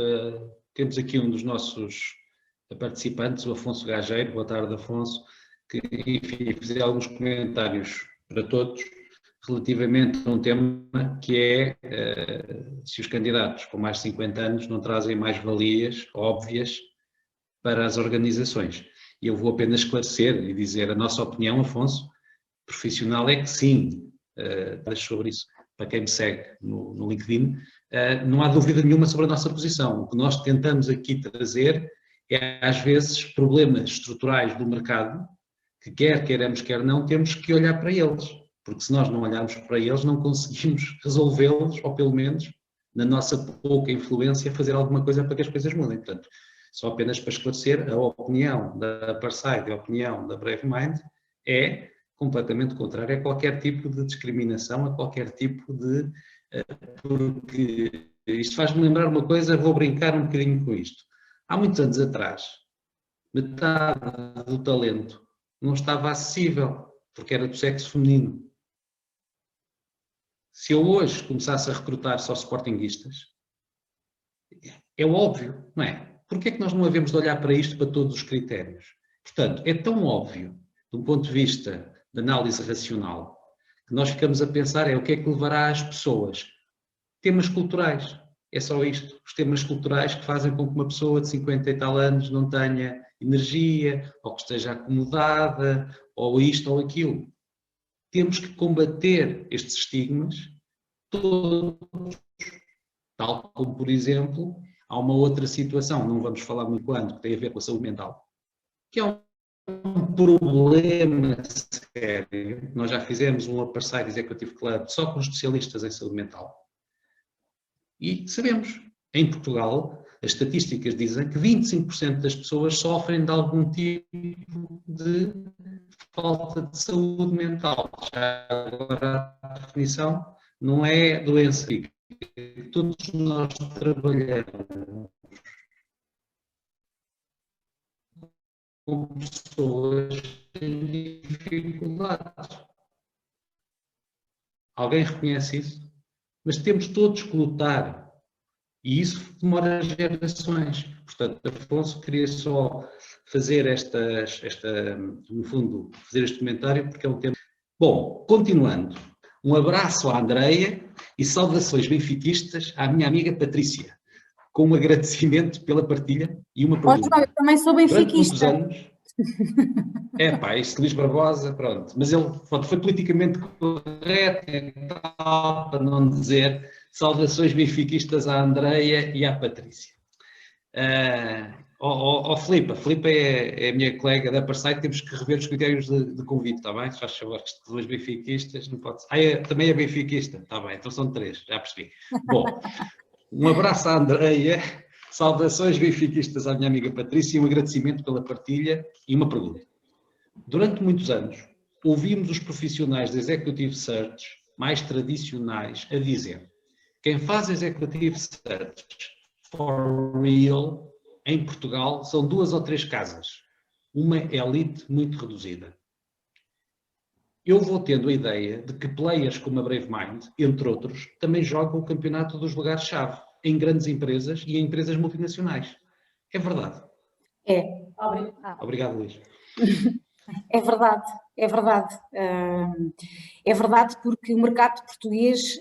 Temos aqui um dos nossos participantes, o Afonso Gageiro. Boa tarde, Afonso, que enfim, fez alguns comentários para todos relativamente a um tema que é se os candidatos com mais de 50 anos não trazem mais-valias óbvias para as organizações. E eu vou apenas esclarecer e dizer a nossa opinião, Afonso, profissional, é que sim, sobre isso, para quem me segue no LinkedIn, não há dúvida nenhuma sobre a nossa posição. O que nós tentamos aqui trazer é, às vezes, problemas estruturais do mercado, que quer queiramos, quer não, temos que olhar para eles, porque se nós não olharmos para eles, não conseguimos resolvê-los, ou pelo menos, na nossa pouca influência, fazer alguma coisa para que as coisas mudem. Portanto, Só apenas para esclarecer, a opinião da Parside e a opinião da Brave Mind é completamente contrária a qualquer tipo de discriminação, a qualquer tipo de... Porque isto faz-me lembrar uma coisa, vou brincar um bocadinho com isto. Há muitos anos atrás, metade do talento não estava acessível, porque era do sexo feminino. Se eu hoje começasse a recrutar só sportinguistas, é óbvio, não é? Porquê é que nós não havemos de olhar para isto, para todos os critérios? Portanto, é tão óbvio, do ponto de vista de análise racional, que nós ficamos a pensar o que é que levará as pessoas. Temas culturais, é só isto. Os temas culturais que fazem com que uma pessoa de 50 e tal anos não tenha energia, ou que esteja acomodada, ou isto ou aquilo. Temos que combater estes estigmas todos, tal como, por exemplo, há uma outra situação, não vamos falar muito quando, que tem a ver com a saúde mental, que é um problema sério. Nós já fizemos um Upside Executive Club só com especialistas em saúde mental. E sabemos, em Portugal, as estatísticas dizem que 25% das pessoas sofrem de algum tipo de falta de saúde mental. Já agora a definição não é doença. Todos nós trabalhamos com pessoas que têm dificuldades. Alguém reconhece isso? Mas temos todos que lutar. E isso demora gerações. Portanto, Afonso, queria só fazer no fundo, fazer este comentário, porque é um tema... Bom, continuando. Um abraço à Andreia e saudações benfiquistas à minha amiga Patrícia, com um agradecimento pela partilha e uma pergunta. Eu também sou benfiquista. Durante muitos anos... Isto Luís Barbosa, pronto. Mas ele foi politicamente correto e tal, para não dizer saudações benfiquistas à Andreia e à Patrícia. Filipe, a Filipe é a minha colega da Parside, temos que rever os critérios de convite, está bem? Se faz favor, que duas benfiquistas, não pode ser. Também é benfiquista, está bem, então são 3, já percebi. Bom, um abraço à Andreia, saudações benfiquistas à minha amiga Patrícia e um agradecimento pela partilha e uma pergunta. Durante muitos anos, ouvimos os profissionais de Executive Search mais tradicionais a dizer: quem faz Executive Search for real em Portugal são 2 ou 3 casas, uma elite muito reduzida. Eu vou tendo a ideia de que players como a Brave Mind, entre outros, também jogam o campeonato dos lugares-chave em grandes empresas e em empresas multinacionais. É verdade? É. Obrigado, Luís. É verdade, é verdade. É verdade porque o mercado português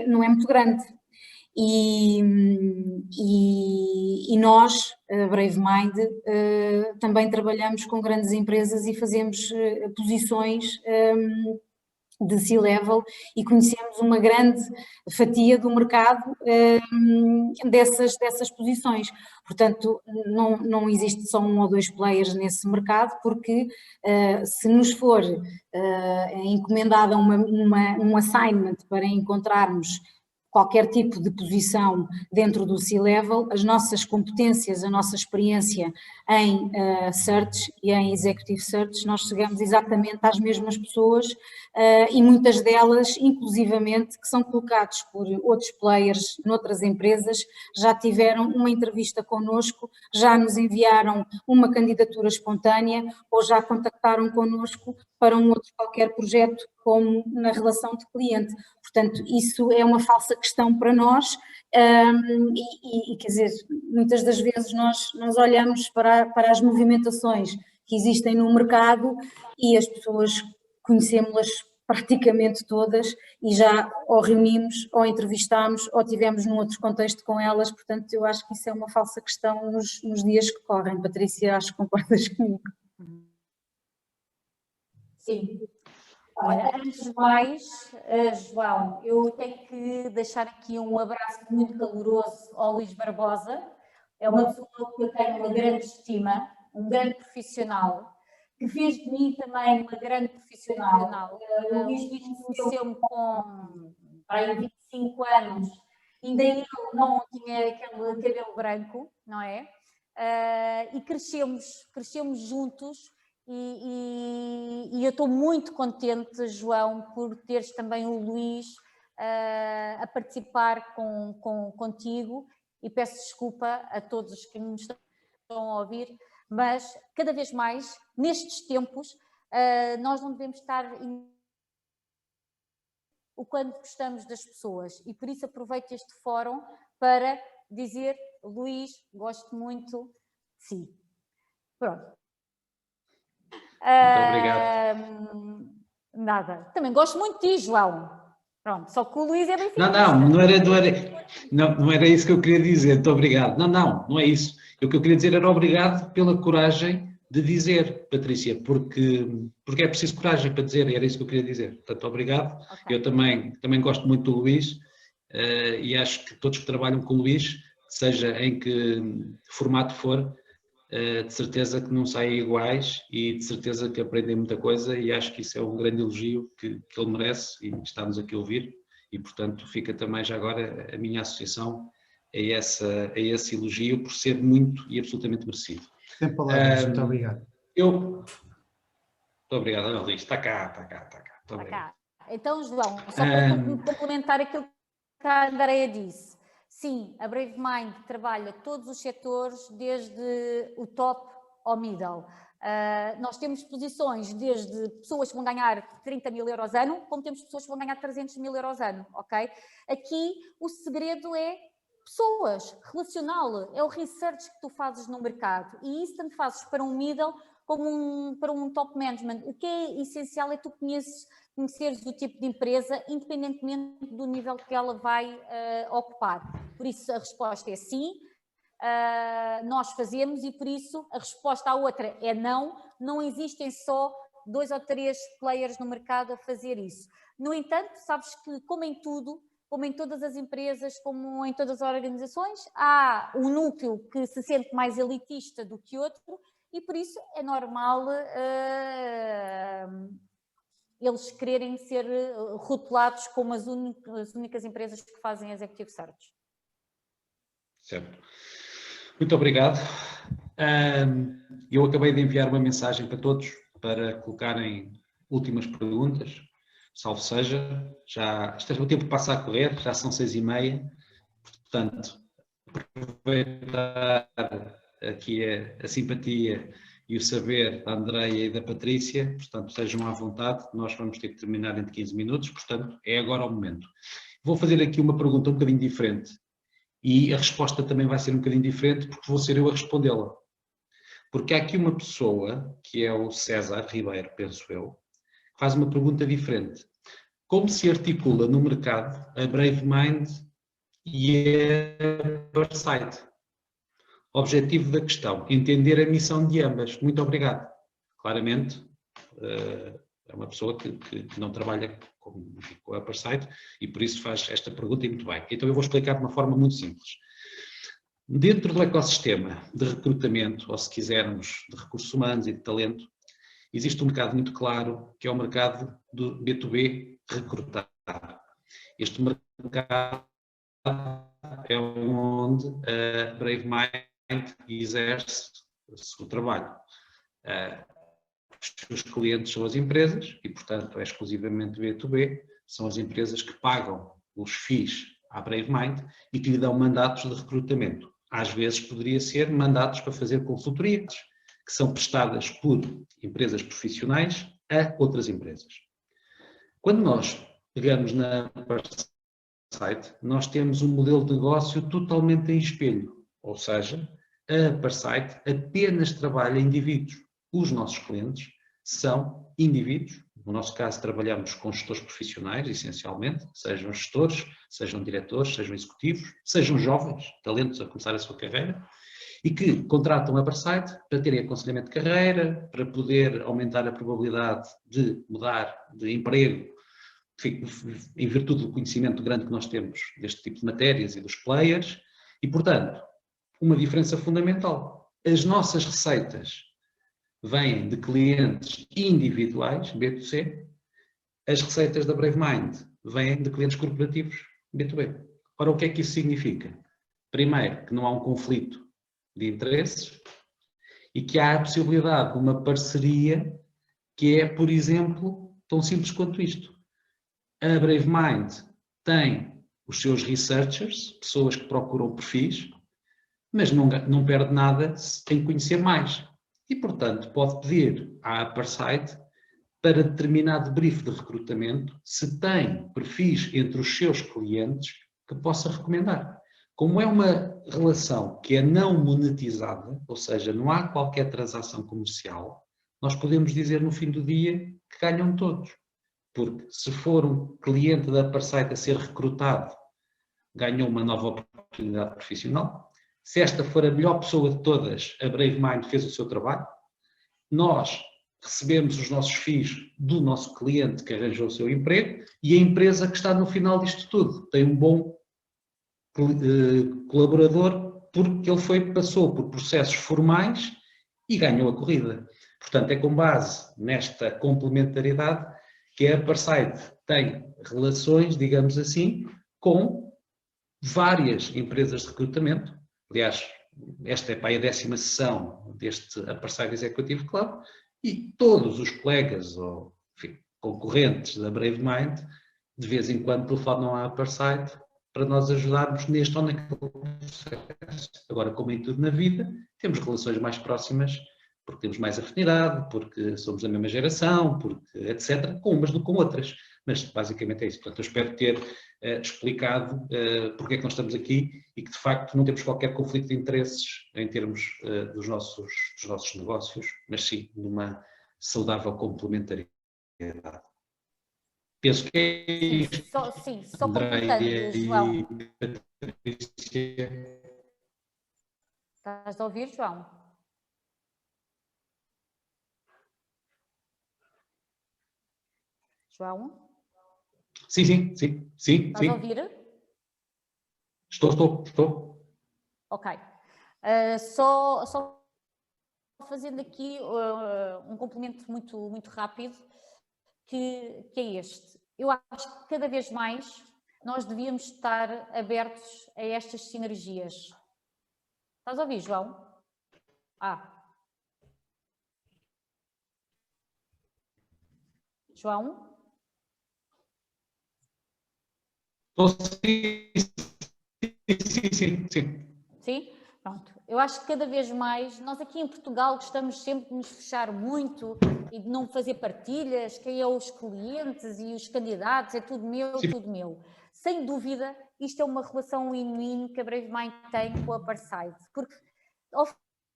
não é muito grande. E nós, Brave Mind, também trabalhamos com grandes empresas e fazemos posições de C-level e conhecemos uma grande fatia do mercado dessas posições. Portanto, não existe só 1 ou 2 players nesse mercado, porque se nos for encomendada um assignment para encontrarmos qualquer tipo de posição dentro do C-Level, as nossas competências, a nossa experiência em Search e em Executive Search, nós chegamos exatamente às mesmas pessoas e muitas delas, inclusivamente, que são colocados por outros players noutras empresas, já tiveram uma entrevista connosco, já nos enviaram uma candidatura espontânea ou já contactaram connosco para um outro qualquer projeto, como na relação de cliente. Portanto, isso é uma falsa questão para nós e quer dizer, muitas das vezes nós olhamos para as movimentações que existem no mercado e as pessoas conhecemos-las praticamente todas e já ou reunimos, ou entrevistámos, ou tivemos num outro contexto com elas, portanto eu acho que isso é uma falsa questão nos dias que correm. Patrícia, acho que concordas comigo. Sim. Olha, antes de mais, João, eu tenho que deixar aqui um abraço muito caloroso ao Luís Barbosa. É uma pessoa que eu tenho uma grande estima, um grande profissional, que fez de mim também uma grande profissional. O Luís conheceu-me com 25 anos ainda ele não tinha aquele cabelo branco, não é? E crescemos juntos e eu estou muito contente, João, por teres também o Luís a participar contigo, e peço desculpa a todos os que me estão a ouvir, mas cada vez mais, nestes tempos, nós não devemos estar o quanto gostamos das pessoas, e por isso aproveito este fórum para dizer: Luís, gosto muito de si. Pronto. Muito obrigado. Nada. Também gosto muito de ti, João. Pronto, só que o Luís é Benfica. Não era isso que eu queria dizer. Muito obrigado. Não é isso. O que eu queria dizer era obrigado pela coragem de dizer, Patrícia, porque é preciso coragem para dizer, e era isso que eu queria dizer. Portanto, obrigado. Okay. Eu também gosto muito do Luís, e acho que todos que trabalham com o Luís, seja em que formato for, de certeza que não saem iguais e de certeza que aprendem muita coisa, e acho que isso é um grande elogio que ele merece e está-nos aqui a ouvir, e portanto fica também já agora a minha associação a esse elogio por ser muito e absolutamente merecido. Sem palavras, muito obrigado. Muito obrigado, Luís, está cá. Está cá. Então, João, só para complementar aquilo que a Andreia disse. Sim, a Brave Mind trabalha todos os setores, desde o top ao middle. Nós temos posições desde pessoas que vão ganhar 30 mil euros ano, como temos pessoas que vão ganhar 300 mil euros ano, ok? Aqui o segredo é pessoas, relacional, é o research que tu fazes no mercado, e isso tanto fazes para um middle como para um top management. O que é essencial é tu conheceres o tipo de empresa, independentemente do nível que ela vai ocupar. Por isso a resposta é sim, nós fazemos, e por isso a resposta à outra é não. Não existem só 2 ou 3 players no mercado a fazer isso. No entanto, sabes que, como em tudo, como em todas as empresas, como em todas as organizações, há um núcleo que se sente mais elitista do que outro, e por isso é normal eles quererem ser rotulados como as únicas empresas que fazem executive search. Certo. Muito obrigado. Eu acabei de enviar uma mensagem para todos para colocarem últimas perguntas. Salve seja, o tempo passa a correr, já são 6h30, portanto, aproveitar aqui a simpatia e o saber da Andreia e da Patrícia, portanto, sejam à vontade, nós vamos ter que terminar em 15 minutos, portanto, é agora o momento. Vou fazer aqui uma pergunta um bocadinho diferente, e a resposta também vai ser um bocadinho diferente, porque vou ser eu a respondê-la. Porque há aqui uma pessoa, que é o César Ribeiro, penso eu, que faz uma pergunta diferente. Como se articula no mercado a Brave Mind e a Parasite? Objetivo da questão, entender a missão de ambas. Muito obrigado. Claramente, é uma pessoa que não trabalha com a Parasite e por isso faz esta pergunta, e muito bem. Então eu vou explicar de uma forma muito simples. Dentro do ecossistema de recrutamento, ou se quisermos, de recursos humanos e de talento, existe um mercado muito claro, que é o mercado do B2B recrutar. Este mercado é onde a Brave Mind exerce o seu trabalho. Os seus clientes são as empresas, e portanto é exclusivamente B2B, são as empresas que pagam os FIIs à Brave Mind e que lhe dão mandatos de recrutamento. Às vezes poderia ser mandatos para fazer consultorias, que são prestadas por empresas profissionais a outras empresas. Quando nós pegamos na Parasite, nós temos um modelo de negócio totalmente em espelho, ou seja, a Parasite apenas trabalha indivíduos. Os nossos clientes são indivíduos, no nosso caso trabalhamos com gestores profissionais, essencialmente, sejam gestores, sejam diretores, sejam executivos, sejam jovens, talentos a começar a sua carreira, e que contratam a Parasite para terem aconselhamento de carreira, para poder aumentar a probabilidade de mudar de emprego, em virtude do conhecimento grande que nós temos deste tipo de matérias e dos players, e, portanto, uma diferença fundamental. As nossas receitas vêm de clientes individuais, B2C, as receitas da Brave Mind vêm de clientes corporativos, B2B. Ora, o que é que isso significa? Primeiro, que não há um conflito de interesses e que há a possibilidade de uma parceria que é, por exemplo, tão simples quanto isto. A Brave Mind tem os seus researchers, pessoas que procuram perfis, mas não perde nada em conhecer mais. E, portanto, pode pedir à Aparsite para determinado brief de recrutamento se tem perfis entre os seus clientes que possa recomendar. Como é uma relação que é não monetizada, ou seja, não há qualquer transação comercial, nós podemos dizer no fim do dia que ganham todos. Porque se for um cliente da Aparsite a ser recrutado, ganhou uma nova oportunidade profissional. Se esta for a melhor pessoa de todas, a Brave Mind fez o seu trabalho. Nós recebemos os nossos FIIs do nosso cliente que arranjou o seu emprego e a empresa que está no final disto tudo tem um bom colaborador porque ele passou por processos formais e ganhou a corrida. Portanto, é com base nesta complementariedade que a Aparsite tem relações, digamos assim, com várias empresas de recrutamento. Aliás, esta é para a 10ª sessão deste Aparsite Executive Club e todos os colegas ou enfim, concorrentes da Brave Mind de vez em quando telefonam à Aparsite para nós ajudarmos neste ou naquele processo. Agora, como em tudo na vida, temos relações mais próximas porque temos mais afinidade, porque somos da mesma geração, porque etc., com umas do que com outras. Mas basicamente é isso. Portanto, eu espero ter explicado porque é que nós estamos aqui e que de facto não temos qualquer conflito de interesses em termos dos nossos negócios, mas sim numa saudável complementariedade. Penso que é isto. Só completando, João. Patrícia. Estás a ouvir, João? João? Sim. Estás a ouvir? Estou. Ok. Só fazendo aqui um complemento muito rápido, que é este. Eu acho que cada vez mais nós devíamos estar abertos a estas sinergias. Estás a ouvir, João? João? Sim. Sim? Pronto. Eu acho que cada vez mais, nós aqui em Portugal gostamos sempre de nos fechar muito e de não fazer partilhas, quem é os clientes e os candidatos, é tudo meu, Sim. tudo meu. Sem dúvida, isto é uma relação win-win que a Brave Mind tem com a Aparsite, porque no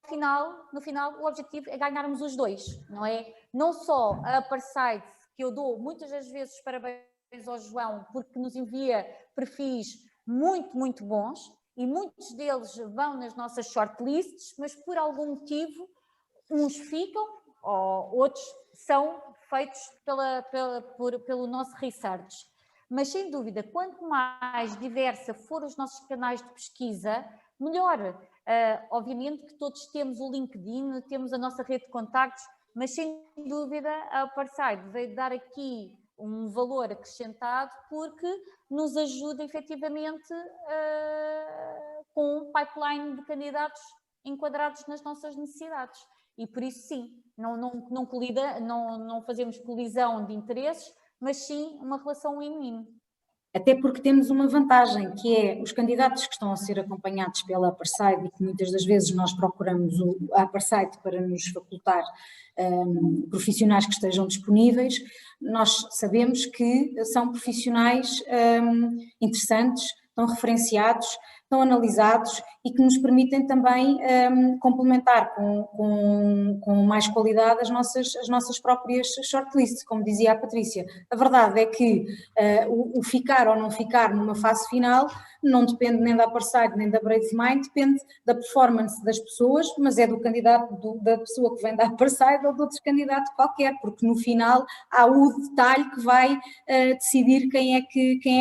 final o objetivo é ganharmos os dois, não é? Não só a Aparsite, que eu dou muitas das vezes parabéns ao João, porque nos envia perfis muito bons, e muitos deles vão nas nossas shortlists, mas por algum motivo uns ficam, ou outros são feitos pelo nosso research. Mas sem dúvida, quanto mais diversa for os nossos canais de pesquisa, melhor. Obviamente que todos temos o LinkedIn, temos a nossa rede de contactos, mas sem dúvida a Aparsite veio dar aqui um valor acrescentado porque nos ajuda efetivamente com um pipeline de candidatos enquadrados nas nossas necessidades. E por isso sim, não fazemos colisão de interesses, mas sim uma relação win-win. Até porque temos uma vantagem, que é os candidatos que estão a ser acompanhados pela Aparsite e que muitas das vezes nós procuramos a Aparsite para nos facultar profissionais que estejam disponíveis, nós sabemos que são profissionais interessantes, estão referenciados, estão analisados e que nos permitem também complementar com mais qualidade as nossas próprias shortlists, como dizia a Patrícia. A verdade é que o ficar ou não ficar numa fase final não depende nem da Aparsite nem da Brave Mind, depende da performance das pessoas, mas é do candidato, da pessoa que vem da Aparsite ou de outro candidato qualquer, porque no final há o detalhe que vai decidir quem é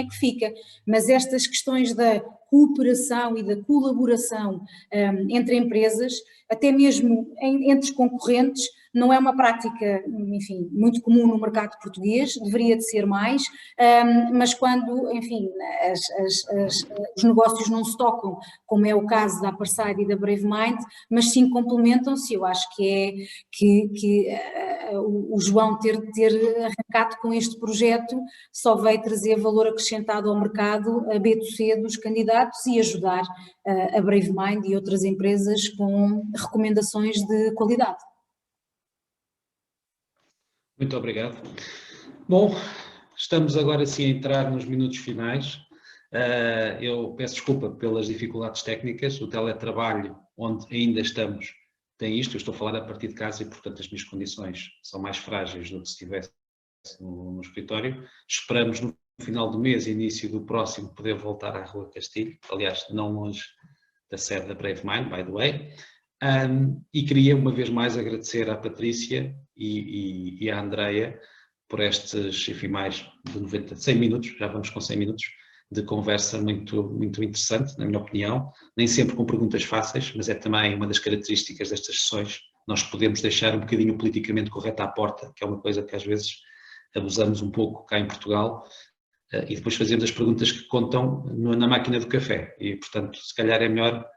que fica. Mas estas questões da cooperação e da colaboração entre empresas, até mesmo entre concorrentes, não é uma prática, enfim, muito comum no mercado português, deveria de ser mais, mas quando, enfim, os negócios não se tocam, como é o caso da Aparside e da BraveMind, mas sim complementam-se. Eu acho que o João ter arrancado com este projeto só veio trazer valor acrescentado ao mercado, a B2C dos candidatos e ajudar a BraveMind e outras empresas com recomendações de qualidade. Muito obrigado. Bom, estamos agora sim a entrar nos minutos finais. Eu peço desculpa pelas dificuldades técnicas, o teletrabalho onde ainda estamos tem isto, eu estou a falar a partir de casa e portanto as minhas condições são mais frágeis do que se estivesse no escritório. Esperamos no final do mês, início do próximo, poder voltar à Rua Castilho, aliás não longe da sede da BraveMind, by the way. E queria uma vez mais agradecer à Patrícia e à Andreia por estes, enfim, mais de 100 minutos, já vamos com 100 minutos, de conversa muito interessante, na minha opinião, nem sempre com perguntas fáceis, mas é também uma das características destas sessões, nós podemos deixar um bocadinho politicamente correto à porta, que é uma coisa que às vezes abusamos um pouco cá em Portugal, e depois fazemos as perguntas que contam na máquina do café, e portanto se calhar é melhor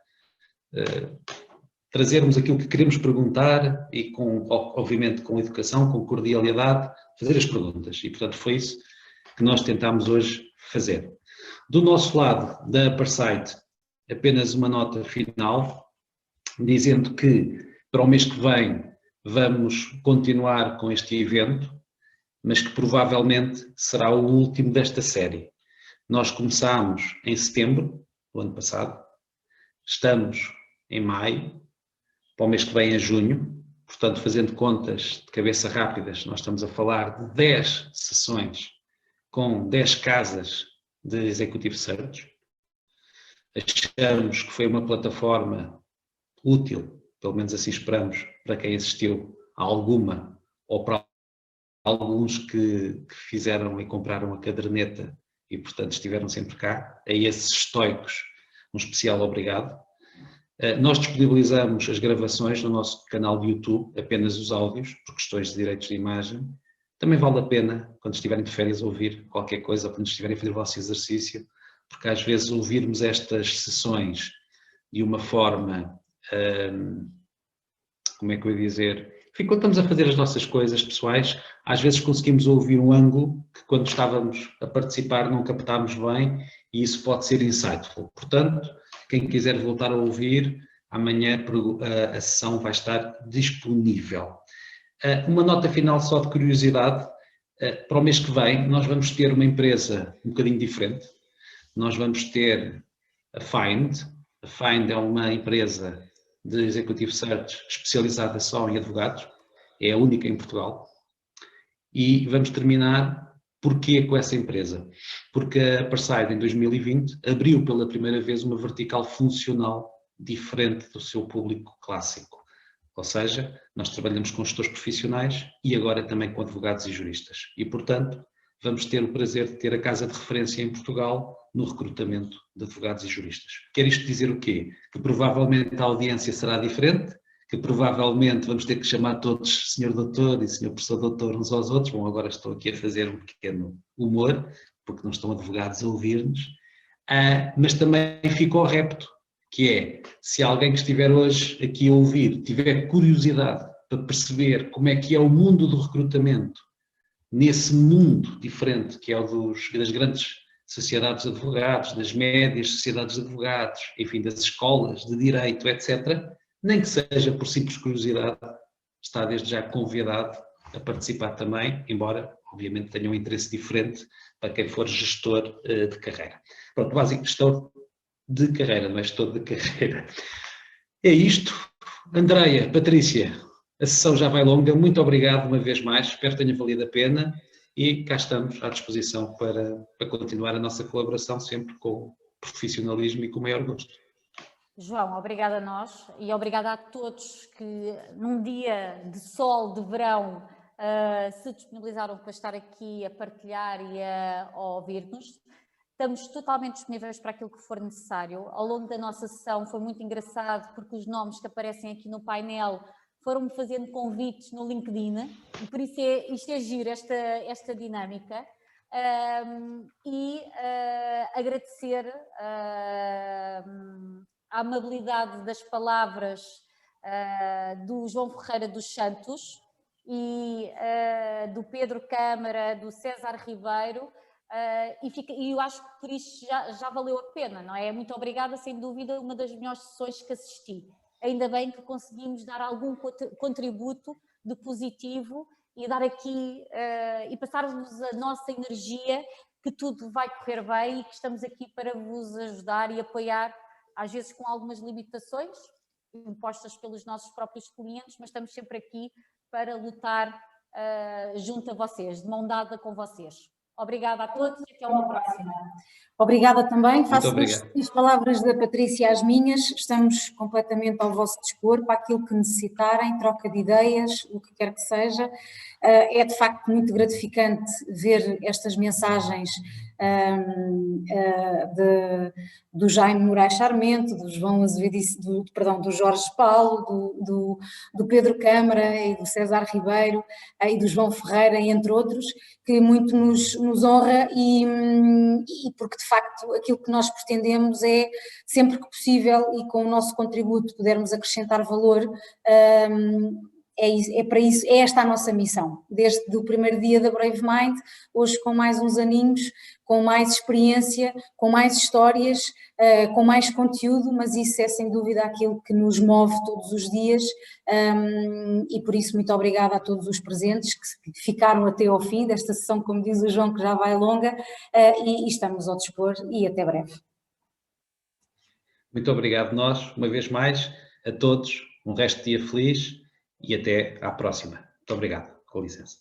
trazermos aquilo que queremos perguntar e obviamente com educação, com cordialidade, fazer as perguntas, e portanto foi isso que nós tentámos hoje fazer. Do nosso lado, da Aparside, apenas uma nota final, dizendo que para o mês que vem vamos continuar com este evento, mas que provavelmente será o último desta série. Nós começámos em setembro do ano passado, estamos em maio, para o mês que vem é junho, portanto fazendo contas de cabeça rápidas, nós estamos a falar de 10 sessões com 10 casas de Executive Search. Achamos que foi uma plataforma útil, pelo menos assim esperamos, para quem assistiu a alguma, ou para alguns que fizeram e compraram a caderneta e, portanto, estiveram sempre cá. A esses estoicos, um especial obrigado. Nós disponibilizamos as gravações no nosso canal de YouTube, apenas os áudios, por questões de direitos de imagem. Também vale a pena, quando estiverem de férias, ouvir qualquer coisa, ou quando estiverem a fazer o vosso exercício, porque às vezes ouvirmos estas sessões de uma forma, como é que eu ia dizer, enfim, quando estamos a fazer as nossas coisas pessoais, às vezes conseguimos ouvir um ângulo que quando estávamos a participar não captámos bem e isso pode ser insightful. Portanto, quem quiser voltar a ouvir, amanhã a sessão vai estar disponível. Uma nota final só de curiosidade, para o mês que vem nós vamos ter uma empresa um bocadinho diferente, nós vamos ter a Find. A Find é uma empresa de Executive Search especializada só em advogados, é a única em Portugal, e vamos terminar porquê com essa empresa, porque a Aparside em 2020 abriu pela primeira vez uma vertical funcional diferente do seu público clássico. Ou seja, nós trabalhamos com gestores profissionais e agora também com advogados e juristas. E, portanto, vamos ter o prazer de ter a casa de referência em Portugal no recrutamento de advogados e juristas. Quer isto dizer o quê? Que provavelmente a audiência será diferente, que provavelmente vamos ter que chamar todos senhor doutor e senhor professor doutor uns aos outros. Bom, agora estou aqui a fazer um pequeno humor, porque não estão advogados a ouvir-nos, mas também fica o repto, que é, se alguém que estiver hoje aqui a ouvir tiver curiosidade para perceber como é que é o mundo do recrutamento, nesse mundo diferente que é o das grandes sociedades de advogados, das médias sociedades de advogados, enfim, das escolas de direito, etc., nem que seja por simples curiosidade, está desde já convidado a participar também, embora, obviamente, tenha um interesse diferente para quem for gestor de carreira. Pronto, básico, gestor de carreira, não é gestor de carreira. É isto. Andreia, Patrícia, a sessão já vai longa, muito obrigado uma vez mais, espero que tenha valido a pena e cá estamos à disposição para continuar a nossa colaboração sempre com profissionalismo e com o maior gosto. João, obrigada a nós e obrigada a todos que num dia de sol, de verão, se disponibilizaram para estar aqui a partilhar e a ouvir-nos. Estamos totalmente disponíveis para aquilo que for necessário. Ao longo da nossa sessão foi muito engraçado porque os nomes que aparecem aqui no painel foram-me fazendo convites no LinkedIn, e por isso isto é giro, esta dinâmica. Agradecer a amabilidade das palavras do João Ferreira dos Santos e do Pedro Câmara, do César Ribeiro, e eu acho que por isso já valeu a pena, não é? Muito obrigada, sem dúvida, uma das melhores sessões que assisti. Ainda bem que conseguimos dar algum contributo de positivo e dar aqui e passar-vos a nossa energia, que tudo vai correr bem e que estamos aqui para vos ajudar e apoiar, às vezes com algumas limitações impostas pelos nossos próprios clientes, mas estamos sempre aqui para lutar junto a vocês, de mão dada com vocês. Obrigada a todos e até uma próxima. Obrigada também, faço obrigado. as palavras da Patrícia às minhas, estamos completamente ao vosso dispor para aquilo que necessitarem, troca de ideias, o que quer que seja. É de facto muito gratificante ver estas mensagens do Jaime Moraes Sarmento, do João Azevedo, do Jorge Paulo, do Pedro Câmara e do César Ribeiro e do João Ferreira, entre outros, que muito nos honra e porque de facto aquilo que nós pretendemos é, sempre que possível e com o nosso contributo pudermos acrescentar valor, é para isso, é esta a nossa missão, desde o primeiro dia da Brave Mind, hoje com mais uns aninhos, com mais experiência, com mais histórias, com mais conteúdo, mas isso é sem dúvida aquilo que nos move todos os dias, e por isso muito obrigada a todos os presentes que ficaram até ao fim desta sessão, como diz o João, que já vai longa, e estamos ao dispor e até breve. Muito obrigado nós, uma vez mais, a todos, um resto de dia feliz e até à próxima. Muito obrigado, com licença.